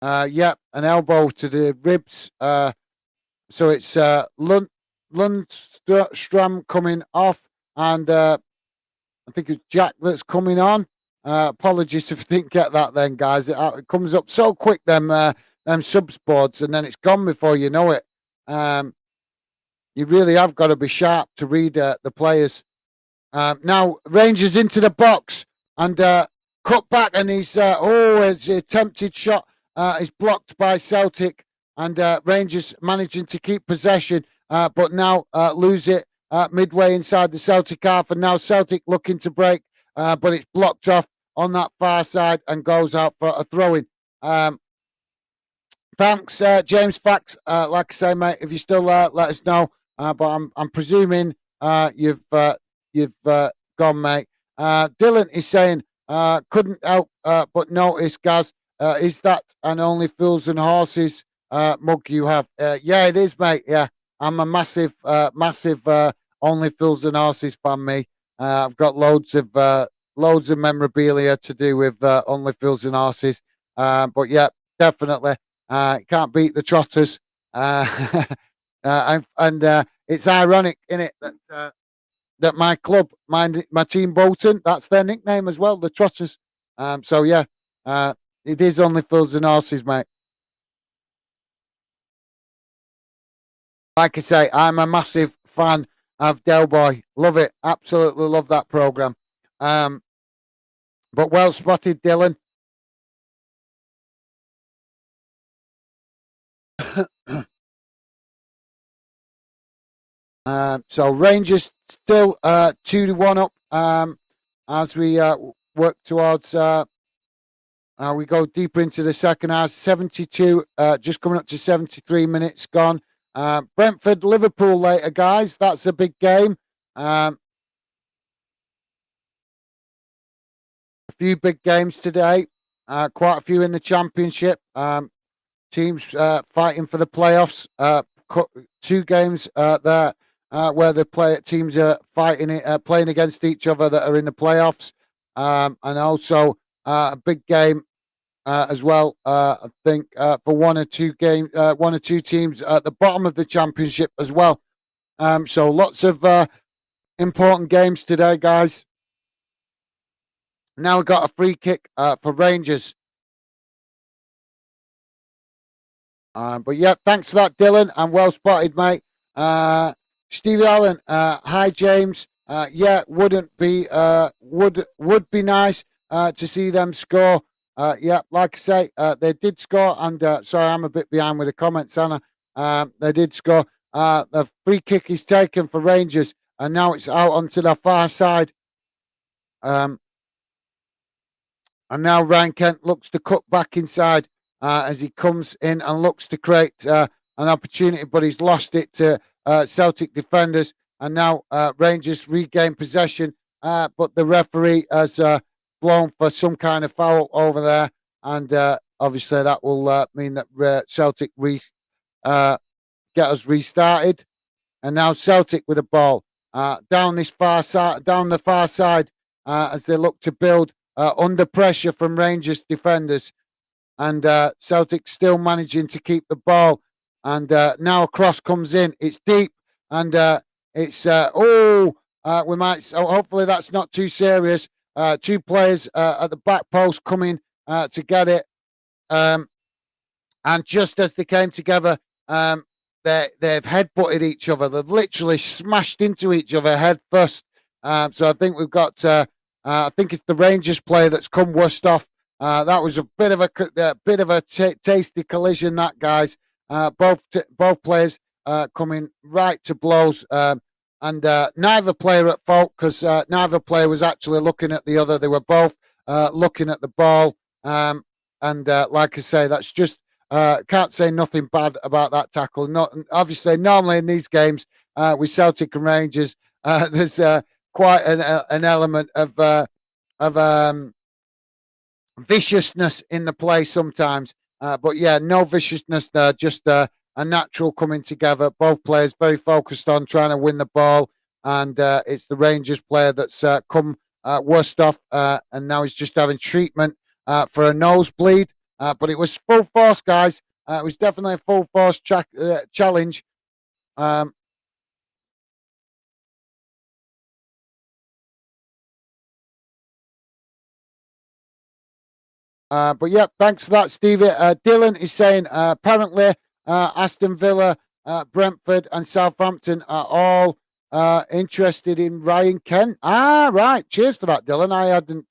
Yep, an elbow to the ribs. So it's Lundstram coming off, and I think it's Jack that's coming on. Apologies if you didn't get that then, guys. It comes up so quick, them subs boards, and then it's gone before you know it. You really have got to be sharp to read the players. Now, Rangers into the box, and cut back, and it's a attempted shot. Is blocked by Celtic, and Rangers managing to keep possession, but now lose it midway inside the Celtic half, and now Celtic looking to break, but it's blocked off on that far side and goes out for a throw-in. Thanks, James Facts. Like I say, mate, if you're still there, let us know. But I'm presuming you've gone, mate. Dylan is saying couldn't help but notice, Gaz. Is that an only fools and horses mug you have? Yeah, it is, mate. Yeah, I'm a massive Only Fools and Horses fan. Me, I've got loads of memorabilia to do with Only Fools and Horses. But yeah, definitely, can't beat the Trotters. And it's ironic, isn't it, that my club, my team Bolton, that's their nickname as well, the Trotters. So yeah, it is Only Fools and Horses, mate. Like I say, I'm a massive fan of Del Boy. Love it. Absolutely love that program. Um, but well spotted, Dylan. So Rangers still 2-1 up as we work towards. We go deeper into the second half. 72, just coming up to 73 minutes gone. Brentford, Liverpool later, guys. That's a big game. A few big games today. Quite a few in the Championship. Teams fighting for the playoffs. Two games there where the teams are fighting it, playing against each other that are in the playoffs. And also a big game as well. I think for one or two teams at the bottom of the Championship as well. So lots of important games today, guys. Now we've got a free kick for Rangers. But yeah, thanks for that, Dylan, and well spotted, mate. Stevie Allen, hi James. Yeah, would be nice to see them score. Yeah, like I say, they did score, and sorry, I'm a bit behind with the comments, Anna. They did score. The free kick is taken for Rangers, and now it's out onto the far side. And now Ryan Kent looks to cut back inside as he comes in and looks to create an opportunity, but he's lost it to Celtic defenders. And now Rangers regain possession, but the referee has blown for some kind of foul over there. And obviously that will mean that Celtic get us restarted. And now Celtic with the ball down the far side as they look to build under pressure from Rangers defenders, and Celtic still managing to keep the ball. And now a cross comes in. It's deep, and it's we might. So hopefully that's not too serious. Two players at the back post coming to get it, and just as they came together, they've headbutted each other. They've literally smashed into each other head first. So I think we've got. I think it's the Rangers player that's come worst off. That was a bit of a tasty collision, that guys. Both players coming right to blows, and neither player at fault because neither player was actually looking at the other. They were both looking at the ball, and like I say, that's just can't say nothing bad about that tackle. Not obviously normally in these games with Celtic and Rangers, there's quite an element of viciousness in the play sometimes. But yeah, no viciousness there, just a natural coming together. Both players very focused on trying to win the ball, and it's the Rangers player that's come worst off, and now he's just having treatment for a nosebleed. But it was full force, guys. It was definitely a full force challenge. But yeah, thanks for that, Stevie. Dylan is saying apparently Aston Villa, Brentford, and Southampton are all interested in Ryan Kent. Ah, right. Cheers for that, Dylan. I hadn't.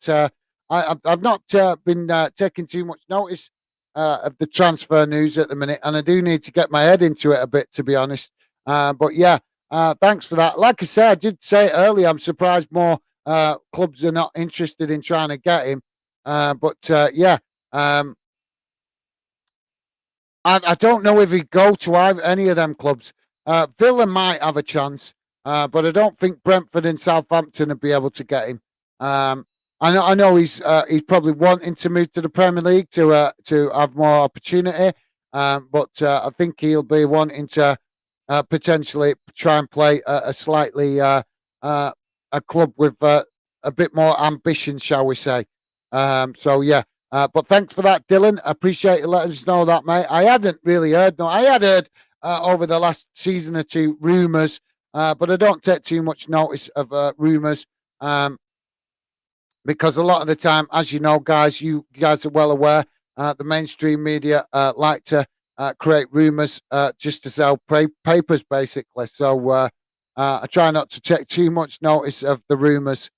I've not been taking too much notice of the transfer news at the minute, and I do need to get my head into it a bit, to be honest. But yeah, thanks for that. Like I said, I did say it earlier. I'm surprised more clubs are not interested in trying to get him. But yeah, I don't know if he'd go to any of them clubs. Villa might have a chance, but I don't think Brentford and Southampton would be able to get him. I know he's probably wanting to move to the Premier League to have more opportunity, but I think he'll be wanting to potentially try and play a slightly a club with a bit more ambition, shall we say? So yeah. But thanks for that, Dylan. I appreciate you letting us know that, mate. I hadn't really heard. No, I had heard over the last season or two rumours, but I don't take too much notice of rumours. Because a lot of the time, as you know, guys, you guys are well aware, the mainstream media like to create rumours just to sell papers, basically. So I try not to take too much notice of the rumours.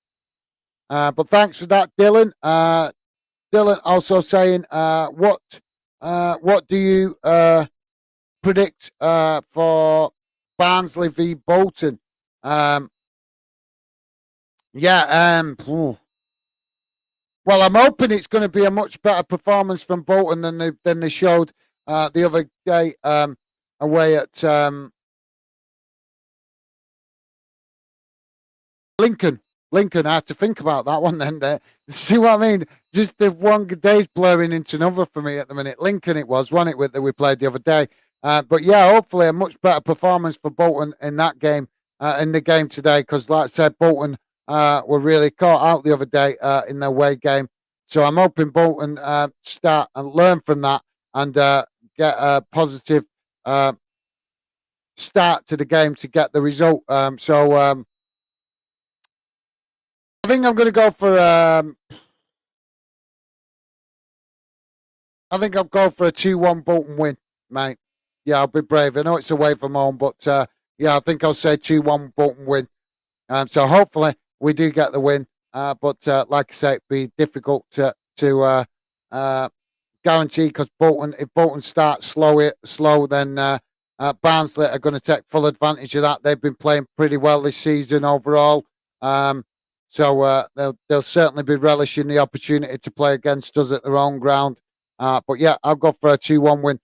But thanks for that, Dylan. Dylan also saying, what do you predict for Barnsley v Bolton? Um, yeah. Well, I'm hoping it's going to be a much better performance from Bolton than they showed the other day away at Lincoln. Lincoln, I had to think about that one then. There, see what I mean? Just the one day's blurring into another for me at the minute. Lincoln, it was, wasn't it, that we played the other day? But yeah, hopefully a much better performance for Bolton in that game, in the game today, because like I said, Bolton were really caught out the other day in their away game. So I'm hoping Bolton start and learn from that and get a positive start to the game to get the result. I think I'm going to go for. I think I'll go for a 2-1 Bolton win, mate. Yeah, I'll be brave. I know it's away from home, but yeah, I think I'll say 2-1 Bolton win. So hopefully we do get the win. But like I say, it'd be difficult to guarantee because if Bolton start slow, then Barnsley are going to take full advantage of that. They've been playing pretty well this season overall. So they'll certainly be relishing the opportunity to play against us at their own ground. But yeah, I'll go for a 2-1 win.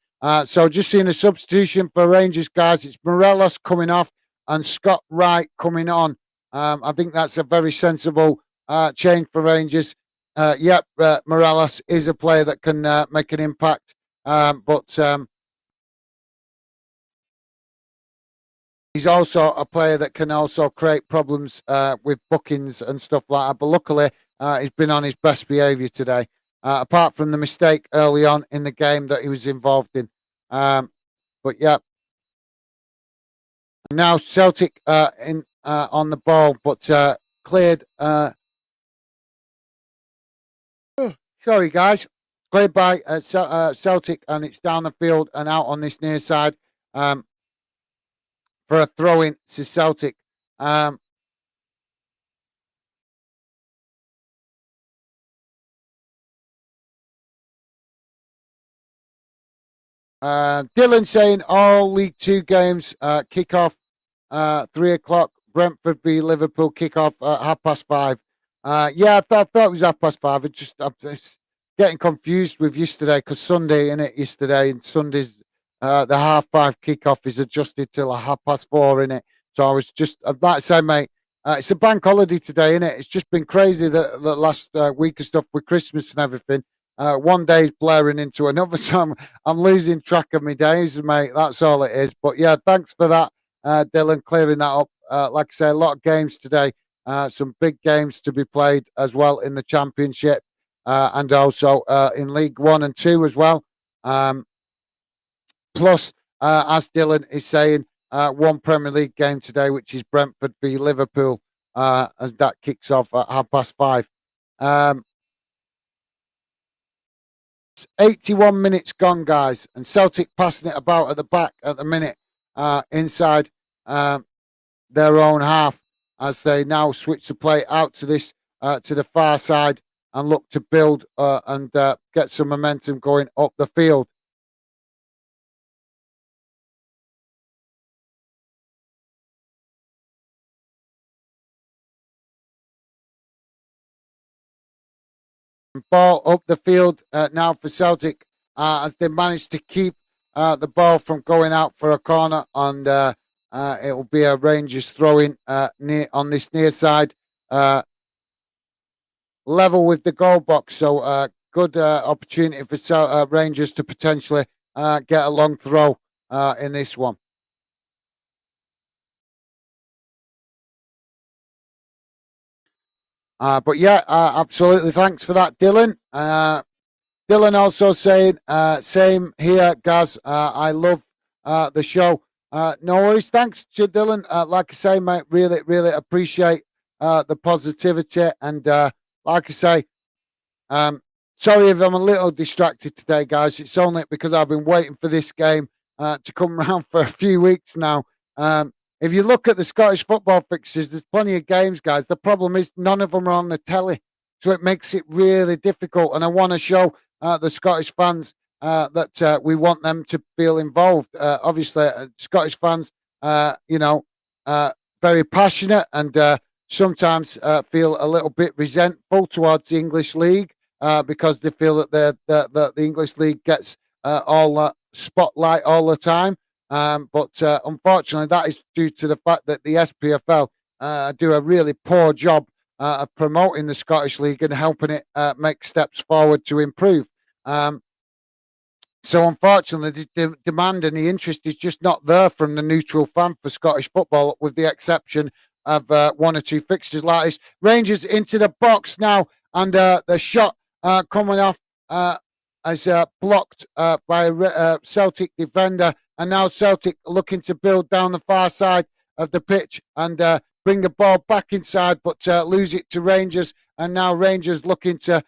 So just seeing a substitution for Rangers, guys. It's Morelos coming off and Scott Wright coming on. I think that's a very sensible change for Rangers. Yep, Morelos is a player that can make an impact. But he's also a player that can also create problems with bookings and stuff like that. But luckily, he's been on his best behaviour today. Apart from the mistake early on in the game that he was involved in. But yeah, now Celtic in on the ball, but cleared. Sorry, guys, cleared by Celtic, and it's down the field and out on this near side for a throw in to Celtic. Dylan saying all League Two games kick off 3 o'clock. Brentford v Liverpool kick off at 5:30. Yeah, I thought it was 5:30. I'm just getting confused with yesterday because Sunday in it yesterday and Sunday's the 5:30 kickoff is adjusted till 4:30 in it. So I was just like I say, mate. It's a bank holiday today, isn't it? It's just been crazy the last week of stuff with Christmas and everything. One day's blaring into another, so I'm losing track of my days, mate. That's all it is. But yeah, thanks for that, Dylan, clearing that up. Like I say, a lot of games today. Some big games to be played as well in the Championship and also in League 1 and 2 as well. Plus, as Dylan is saying, one Premier League game today, which is Brentford v Liverpool, as that kicks off at 5:30. 81 minutes gone, guys, and Celtic passing it about at the back at the minute, inside their own half, as they now switch the play out to this to the far side and look to build and get some momentum going up the field. Ball up the field now for Celtic as they managed to keep the ball from going out for a corner, and it will be a Rangers throwing near on this near side, level with the goal box. So good opportunity for Rangers to potentially get a long throw in this one. But yeah, absolutely. Thanks for that, Dylan. Dylan also saying, same here, Gaz. I love the show. No worries. Thanks to Dylan. Like I say, mate, really, really appreciate the positivity. And like I say, um, sorry if I'm a little distracted today, guys. It's only because I've been waiting for this game to come round for a few weeks now. Um, if you look at the Scottish football fixtures, there's plenty of games, guys. The problem is none of them are on the telly, so it makes it really difficult. And I want to show the Scottish fans that we want them to feel involved. Obviously, Scottish fans, you know, uh, very passionate and sometimes feel a little bit resentful towards the English league because they feel that the English league gets all that spotlight all the time. But unfortunately, that is due to the fact that the SPFL do a really poor job of promoting the Scottish League and helping it make steps forward to improve. Um, so unfortunately, the demand and the interest is just not there from the neutral fan for Scottish football, with the exception of one or two fixtures like this. Rangers into the box now, and the shot coming off as blocked by a Celtic defender, and now Celtic looking to build down the far side of the pitch and bring the ball back inside, but lose it to Rangers, and now Rangers looking to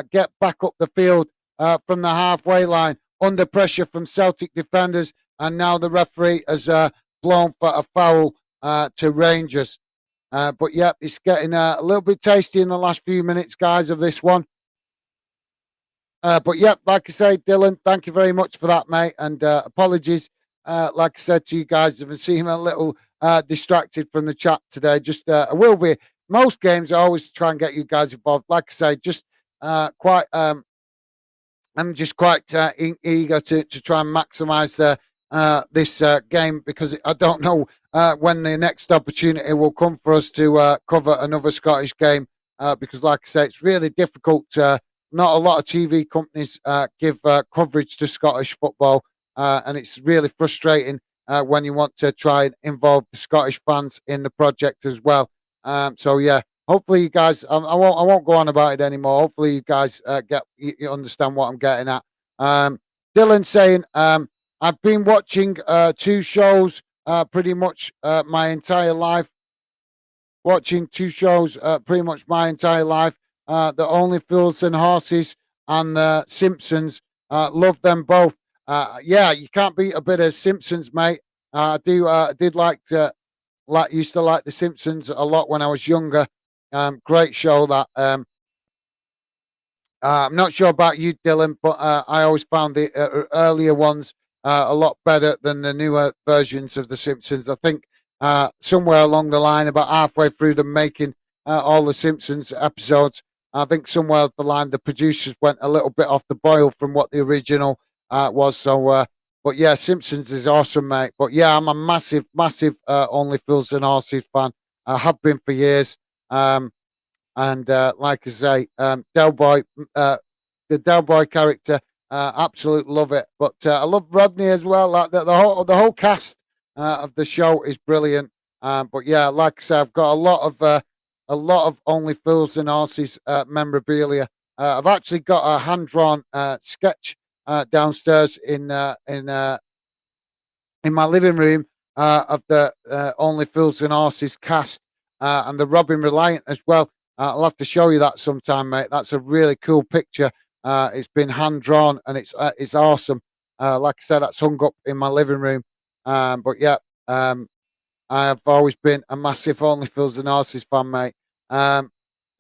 get back up the field from the halfway line under pressure from Celtic defenders, and now the referee has blown for a foul to Rangers. But yeah, it's getting a little bit tasty in the last few minutes, guys, of this one. But yeah, like I say, Dylan, thank you very much for that, mate. And apologies, like I said to you guys, if I seem a little distracted from the chat today. Just I will be. Most games, I always try and get you guys involved. Like I say, just quite. I'm just quite eager to try and maximise this game, because I don't know when the next opportunity will come for us to cover another Scottish game. Because, like I say, it's really difficult. Not a lot of TV companies give coverage to Scottish football, and it's really frustrating when you want to try and involve the Scottish fans in the project as well. So yeah, hopefully you guys, I won't go on about it anymore. Hopefully you guys you understand what I'm getting at. Dylan saying, I've been watching two shows pretty much my entire life. Watching two shows pretty much my entire life. The Only Fools and Horses and The Simpsons. Love them both. Yeah, you can't beat a bit of Simpsons, mate. I did used to like The Simpsons a lot when I was younger. Great show that. I'm not sure about you, Dylan, but I always found the earlier ones a lot better than the newer versions of The Simpsons. I think somewhere along the line, about halfway through them making all the Simpsons episodes, I think somewhere along the line the producers went a little bit off the boil from what the original was. So, but yeah, Simpsons is awesome, mate. But yeah, I'm a massive, massive Only Fools and Horses fan. I have been for years. And like I say, Del Boy, the Del Boy character, absolutely love it. But I love Rodney as well. Like the whole cast of the show is brilliant. But yeah, like I say, I've got a lot of Only Fools and Horses memorabilia. I've actually got a hand drawn sketch downstairs in my living room of the Only Fools and Horses cast and the Robin Reliant as well. I'll have to show you that sometime, mate. That's a really cool picture. It's been hand drawn and it's awesome. Like I said, that's hung up in my living room. But yeah, I have always been a massive Only Fools and Horses fan, mate.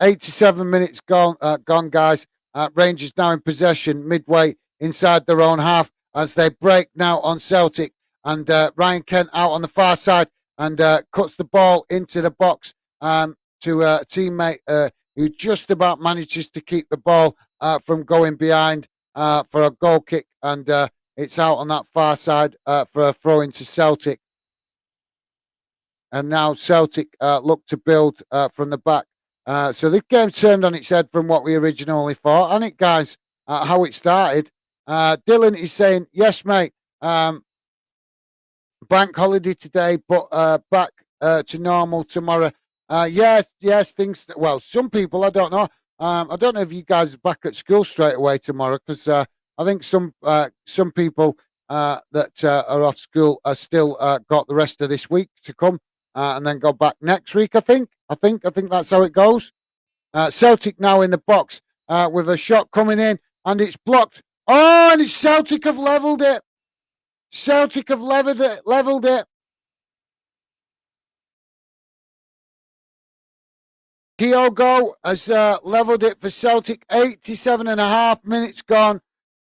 87 minutes gone, guys. Rangers now in possession, midway inside their own half as they break now on Celtic. And Ryan Kent out on the far side and cuts the ball into the box to a teammate who just about manages to keep the ball from going behind for a goal kick. And it's out on that far side for a throw into Celtic. And now Celtic look to build from the back. So this game's turned on its head from what we originally thought. And it, guys, how it started. Dylan is saying, yes, mate. Bank holiday today, but back to normal tomorrow. Yes. Things. Well, some people, I don't know. I don't know if you guys are back at school straight away tomorrow because I think some people that are off school are still got the rest of this week to come and then go back next week. I think that's how it goes. Celtic now in the box with a shot coming in and it's blocked. Oh, and it's Celtic have levelled it. Celtic have leveled it. Levelled it. Kyogo has levelled it for Celtic. 87 and a half minutes gone,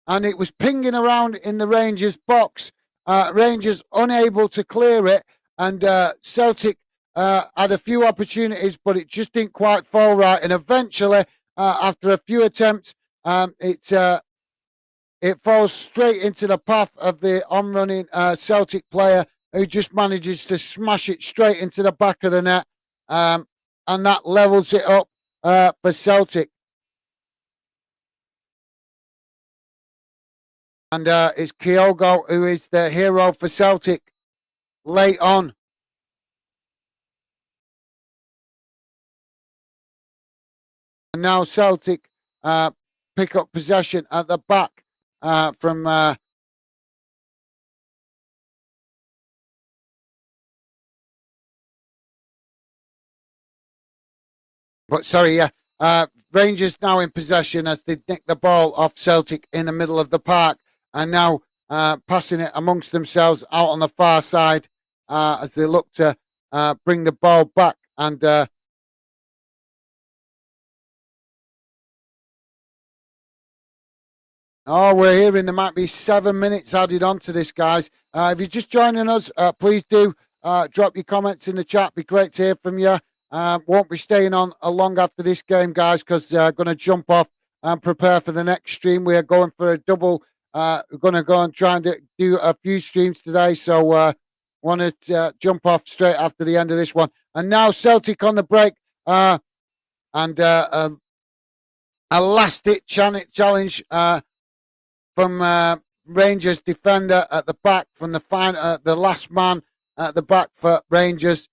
and it was pinging around in the Rangers box. Rangers unable to clear it, and Celtic had a few opportunities, but it just didn't quite fall right. And eventually, after a few attempts, it falls straight into the path of the on-running Celtic player who just manages to smash it straight into the back of the net. And that levels it up for Celtic. And it's Kyogo who is the hero for Celtic late on. And now Celtic pick up possession at the back from but sorry, yeah. Rangers now in possession as they nick the ball off Celtic in the middle of the park and now passing it amongst themselves out on the far side as they look to bring the ball back. And we're hearing there might be 7 minutes added on to this, guys. If you're just joining us, please do drop your comments in the chat. Be great to hear from you. Won't be staying on long after this game, guys, because I'm going to jump off and prepare for the next stream. We are going for a double. We're going to go and try and do a few streams today. So want to jump off straight after the end of this one. And now Celtic on the break. And a last-ditch challenge from Rangers defender at the back, from the last man at the back for Rangers.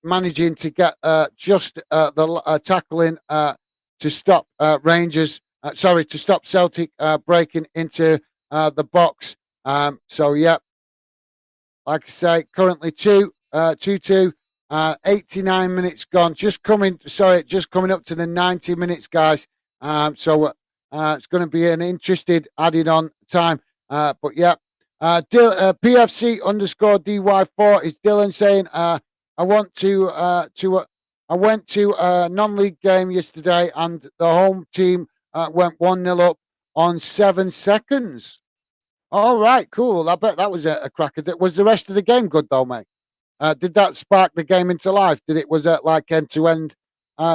Managing to get just the tackling to stop Rangers. To stop Celtic breaking into the box. So yeah, like I say, currently 2-2. 89 minutes gone. Just coming up to the 90 minutes, guys. So it's going to be an interesting added on time. But yeah, PFC underscore DY4 is Dylan saying, I went to a non-league game yesterday, and the home team went 1-0 up on 7 seconds. All right, cool. I bet that was a cracker. Was the rest of the game good though, mate? Did that spark the game into life? Was it like end-to-end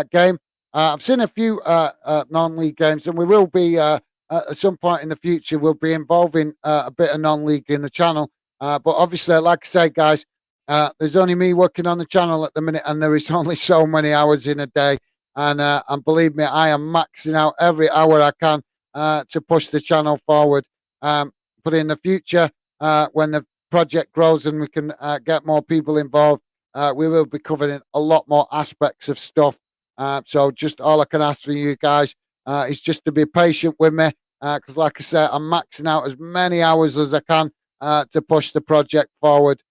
game? I've seen a few non-league games, and we will be at some point in the future. We'll be involving a bit of non-league in the channel. But obviously, like I say, guys, there's only me working on the channel at the minute, and there is only so many hours in a day. And believe me, I am maxing out every hour I can to push the channel forward. But in the future, when the project grows and we can get more people involved, we will be covering a lot more aspects of stuff. So just all I can ask for you guys is just to be patient with me, because like I said, I'm maxing out as many hours as I can to push the project forward.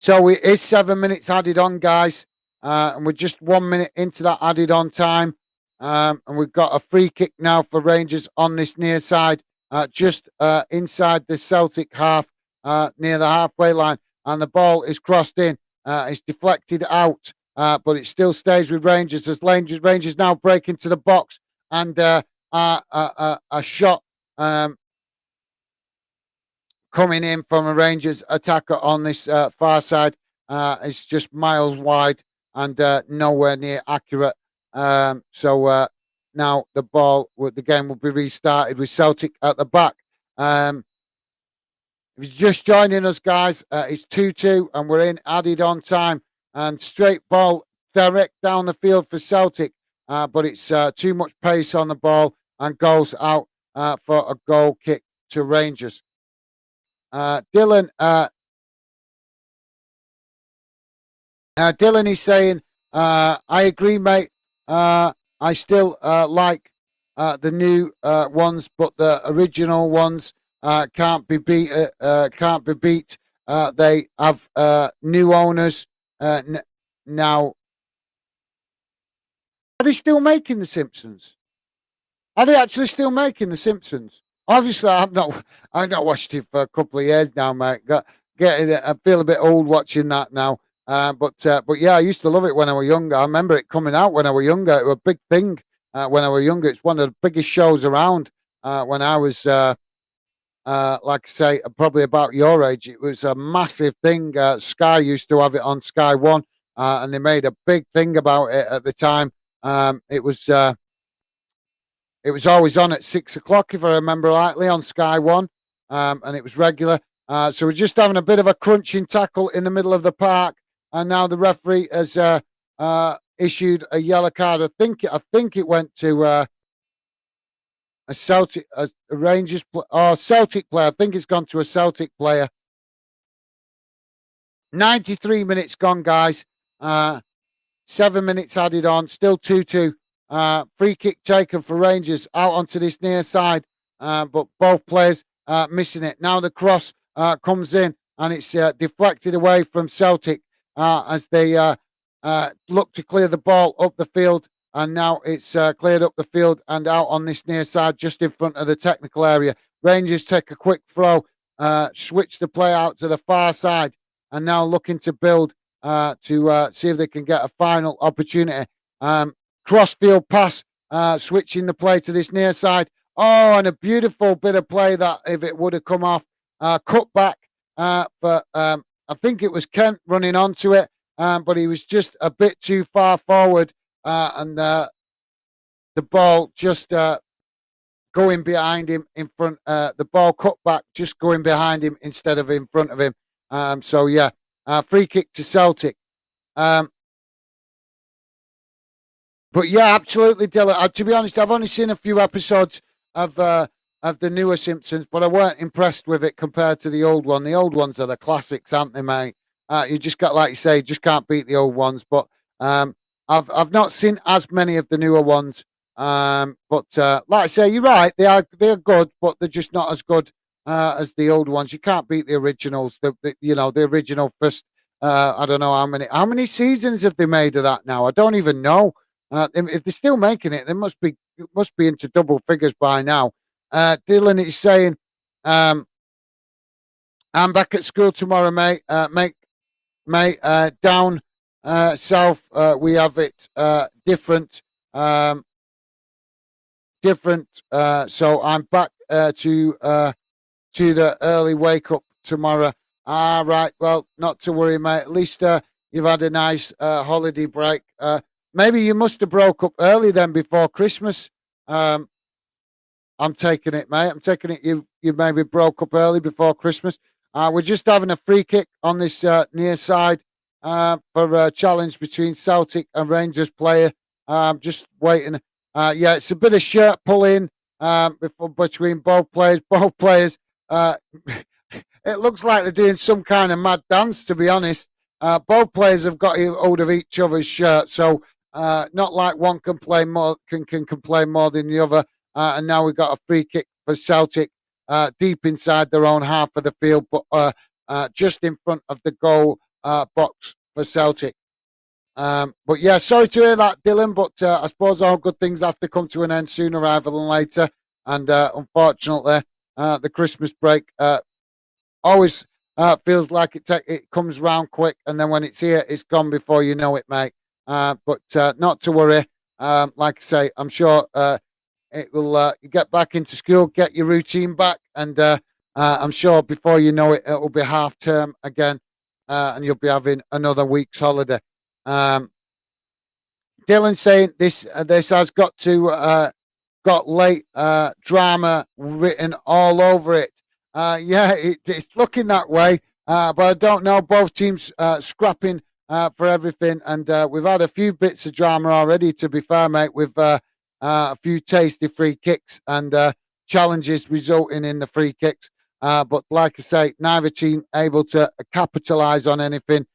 So it is 7 minutes added on, guys, and we're just 1 minute into that added on time. And we've got a free kick now for Rangers on this near side, just inside the Celtic half, near the halfway line. And the ball is crossed in. It's deflected out, but it still stays with Rangers as Rangers now break into the box. And a shot coming in from a Rangers attacker on this far side. It's just miles wide and nowhere near accurate. So now the game will be restarted with Celtic at the back. If you're just joining us, guys, it's 2-2 and we're in added on time. And straight ball direct down the field for Celtic, but it's too much pace on the ball and goes out for a goal kick to Rangers. Dylan, Dylan is saying, I agree, mate. I still like the new ones, but the original ones can't be beat. Can't be beat. They have new owners now. Are they still making The Simpsons? Are they actually still making The Simpsons? Obviously, I've not watched it for a couple of years now, mate. I feel a bit old watching that now. But yeah, I used to love it when I was younger. I remember it coming out when I was younger. It was a big thing when I was younger. It's one of the biggest shows around when I was, like I say, probably about your age. It was a massive thing. Sky used to have it on Sky One, and they made a big thing about it at the time. It was. It was always on at 6 o'clock, if I remember rightly, on Sky One, and it was regular. So we're just having a bit of a crunching tackle in the middle of the park, and now the referee has issued a yellow card. I think it went to a Celtic, a Rangers or Celtic player. I think it's gone to a Celtic player. 93 minutes gone, guys. 7 minutes added on, still 2-2. Free kick taken for Rangers out onto this near side, but both players missing it. Now the cross comes in and it's deflected away from Celtic as they look to clear the ball up the field. And now it's cleared up the field and out on this near side just in front of the technical area. Rangers take a quick throw, switch the play out to the far side, and now looking to build to see if they can get a final opportunity. Crossfield pass, switching the play to this near side. Oh, and a beautiful bit of play that if it would have come off, cut back for, I think it was Kent running onto it, but he was just a bit too far forward, and the ball just going behind him in front. The ball cut back, just going behind him instead of in front of him. So yeah, free kick to Celtic. But yeah, absolutely, Dylan. To be honest, I've only seen a few episodes of the newer Simpsons, but I weren't impressed with it compared to the old one. The old ones are the classics, aren't they, mate? You just got, like you say, just can't beat the old ones. But I've not seen as many of the newer ones. But like I say, you're right. They're good, but they're just not as good as the old ones. You can't beat the originals. The original first. I don't know how many seasons have they made of that now. I don't even know. If they're still making it, it must be into double figures by now. Dylan is saying, "I'm back at school tomorrow, mate. Down south, we have it different, different. So I'm back to the early wake up tomorrow. Right. Well, not to worry, mate. At least you've had a nice holiday break. Maybe you must have broke up early then before Christmas. I'm taking it, mate. I'm taking it. You maybe broke up early before Christmas. We're just having a free kick on this near side for a challenge between Celtic and Rangers player. Just waiting. Yeah, it's a bit of shirt pulling between both players. Both players. It looks like they're doing some kind of mad dance, to be honest. Both players have got hold of each other's shirt, so not like one can play more can play more than the other. And now we've got a free kick for Celtic deep inside their own half of the field, but just in front of the goal box for Celtic. But yeah, sorry to hear that, Dylan, but I suppose all good things have to come to an end sooner rather than later. And unfortunately, the Christmas break always feels like it comes round quick, and then when it's here, it's gone before you know it, mate. But not to worry. Like I say, I'm sure it will get back into school, get your routine back, and I'm sure before you know it, it'll be half term again, and you'll be having another week's holiday. Dylan saying this has got late drama written all over it. Yeah, it's looking that way, but I don't know. Both teams scrapping for everything, and we've had a few bits of drama already, to be fair, mate, with a few tasty free kicks and challenges resulting in the free kicks. But like I say, neither team able to capitalise on anything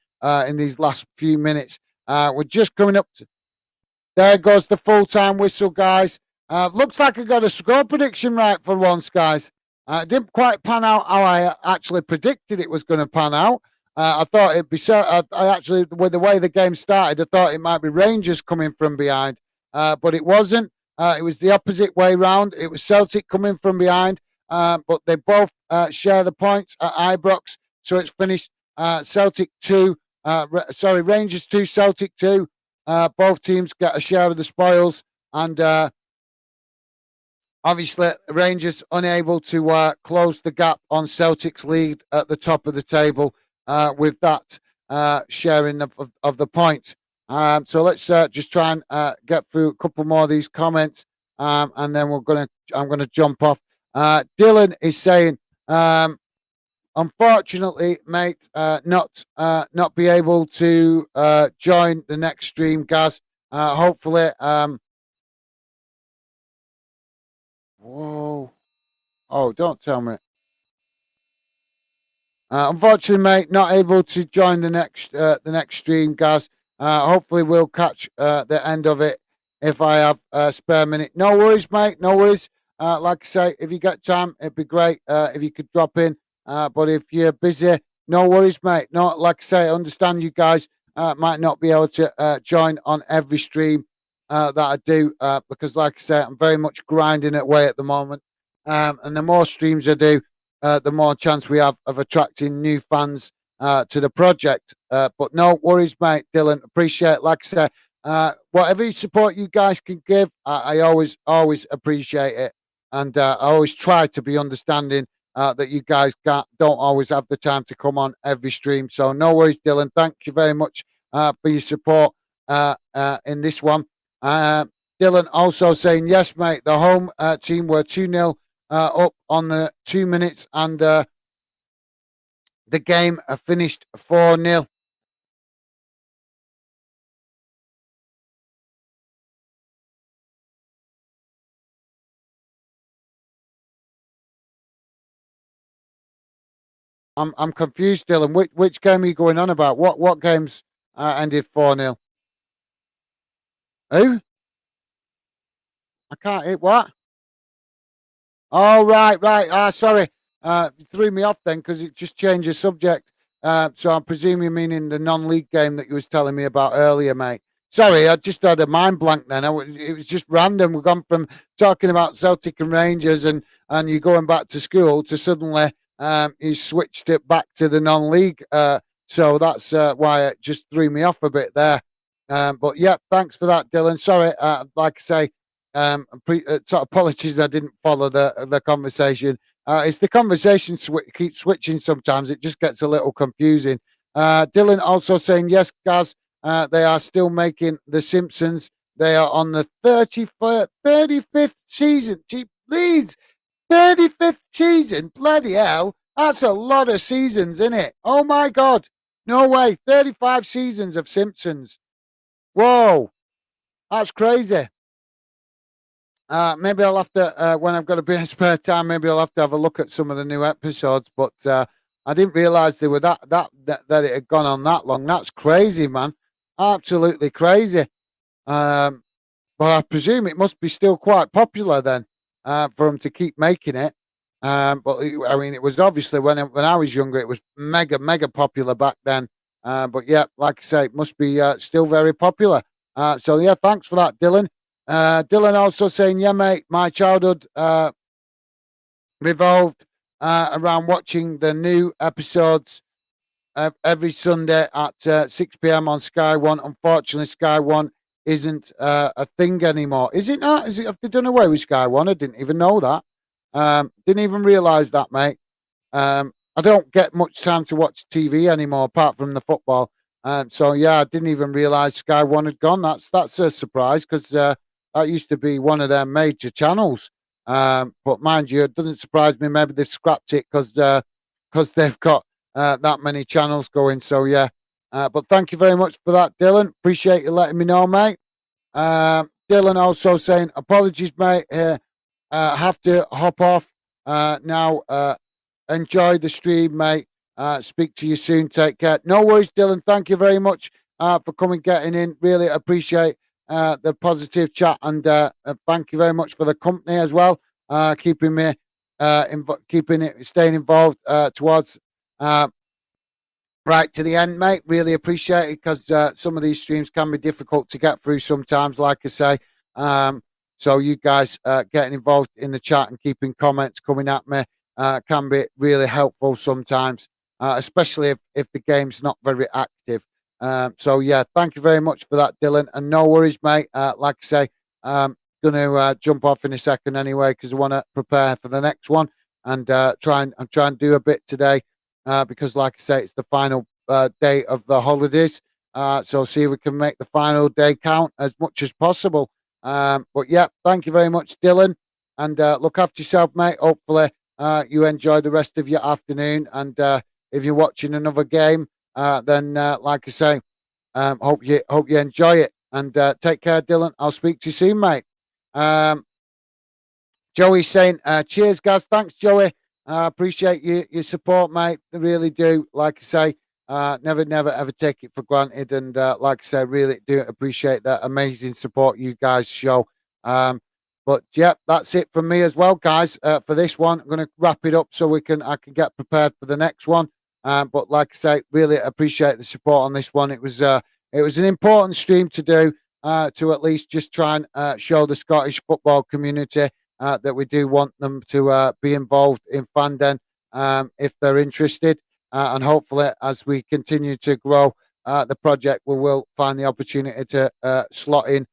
in these last few minutes. We're just coming up to. There goes the full-time whistle, guys. Looks like I got a score prediction right for once, guys. It didn't quite pan out how I actually predicted it was going to pan out. I thought it'd be so. I actually, with the way the game started, I thought it might be Rangers coming from behind, but it wasn't. It was the opposite way round. It was Celtic coming from behind, but they both share the points at Ibrox, so it's finished Celtic 2. Rangers 2, Celtic 2. Both teams get a share of the spoils, and obviously Rangers unable to close the gap on Celtic's lead at the top of the table with that sharing of the points. So let's just try and get through a couple more of these comments, and then I'm gonna jump off. Dylan is saying, unfortunately, mate, not be able to join the next stream, Gaz. Hopefully, whoa, oh, don't tell me. Unfortunately, mate, not able to join the next stream, Gaz. Hopefully, we'll catch the end of it if I have a spare minute. No worries, mate. No worries. Like I say, if you get time, it'd be great if you could drop in. But if you're busy, no worries, mate. No, like I say, I understand you guys might not be able to join on every stream that I do because, like I say, I'm very much grinding it away at the moment. And the more streams I do, the more chance we have of attracting new fans to the project. But no worries, mate, Dylan. Appreciate it. Like I say, whatever support you guys can give, I always appreciate it. And I always try to be understanding that you guys don't always have the time to come on every stream. So no worries, Dylan. Thank you very much for your support in this one. Dylan also saying, yes, mate, the home team were 2-0 up on the 2 minutes, and the game finished 4-0. I'm confused, Dylan. Which game are you going on about? What games ended 4-0? Who? I can't hit what? Oh, right. Sorry. You threw me off then because it just changed the subject. So I'm presuming you meaning the non-league game that you was telling me about earlier, mate. Sorry, I just had a mind blank then. It was just random. We've gone from talking about Celtic and Rangers and you going back to school to suddenly you switched it back to the non-league. So that's why it just threw me off a bit there. But yeah, thanks for that, Dylan. Sorry, like I say, sort of apologies I didn't follow the conversation. It's the conversation keeps switching sometimes. It just gets a little confusing. Dylan also saying, yes, Gaz, they are still making The Simpsons. They are on the 35th season. Gee, please, 35th season? Bloody hell. That's a lot of seasons, isn't it? Oh, my God. No way. 35 seasons of Simpsons. Whoa. That's crazy. Maybe I'll have to, when I've got a bit of spare time, maybe I'll have to have a look at some of the new episodes. But I didn't realize they were that it had gone on that long. That's crazy, man. Absolutely crazy. But I presume it must be still quite popular then for them to keep making it. But I mean, it was obviously when I was younger, it was mega popular back then. But yeah, like I say, it must be still very popular. So yeah, thanks for that, Dylan. Dylan also saying, yeah, mate, my childhood revolved around watching the new episodes every Sunday at 6 p.m. on Sky One. Unfortunately, Sky One isn't a thing anymore. Is it not? Have they done away with Sky One? I didn't even know that. Didn't even realise that, mate. I don't get much time to watch TV anymore apart from the football. So yeah, I didn't even realise Sky One had gone. That's a surprise because that used to be one of their major channels. But mind you, it doesn't surprise me. Maybe they've scrapped it because they've got that many channels going. So yeah. But thank you very much for that, Dylan. Appreciate you letting me know, mate. Dylan also saying apologies, mate. Have to hop off now. Enjoy the stream, mate. Speak to you soon. Take care. No worries, Dylan. Thank you very much for coming, getting in. Really appreciate the positive chat, and thank you very much for the company as well. Keeping me, keeping it, staying involved towards right to the end, mate. Really appreciate it, because some of these streams can be difficult to get through sometimes, like I say. Um, so you guys getting involved in the chat and keeping comments coming at me can be really helpful sometimes, especially if the game's not very active. So yeah, thank you very much for that, Dylan. And no worries, mate. Like I say, going to jump off in a second anyway, because I want to prepare for the next one, and try and do a bit today, because, like I say, it's the final day of the holidays. So see if we can make the final day count as much as possible. But yeah, thank you very much, Dylan, and look after yourself, mate. Hopefully, you enjoy the rest of your afternoon, and if you're watching another game, then like I say, hope you enjoy it, and take care, Dylan. I'll speak to you soon, mate. Um, Joey's saying, cheers, guys. Thanks, Joey. Appreciate your support, mate. I really do. Like I say, never, ever take it for granted. And like I say, really do appreciate that amazing support you guys show. But yeah, that's it from me as well, guys. For this one, I'm going to wrap it up so I can get prepared for the next one. But like I say, really appreciate the support on this one. It was an important stream to do, to at least just try and show the Scottish football community that we do want them to be involved in Fandom, if they're interested. And hopefully, as we continue to grow the project, we will find the opportunity to slot in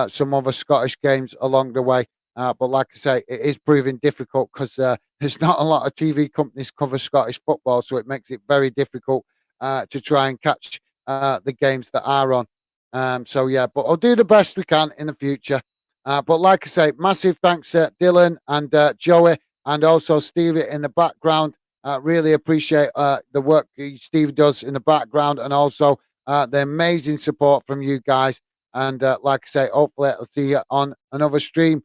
some other Scottish games along the way. But like I say, it is proving difficult, because there's not a lot of TV companies cover Scottish football, so it makes it very difficult to try and catch the games that are on. So yeah, but I'll do the best we can in the future. But like I say, massive thanks to Dylan and Joey, and also Stevie in the background. Really appreciate the work Steve does in the background, and also the amazing support from you guys. And like I say, hopefully I'll see you on another stream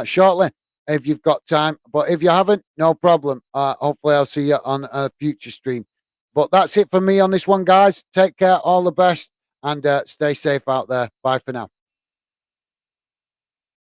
shortly if you've got time. But if you haven't, no problem. Hopefully I'll see you on a future stream. But that's it for me on this one, guys. Take care, all the best, and stay safe out there. Bye for now.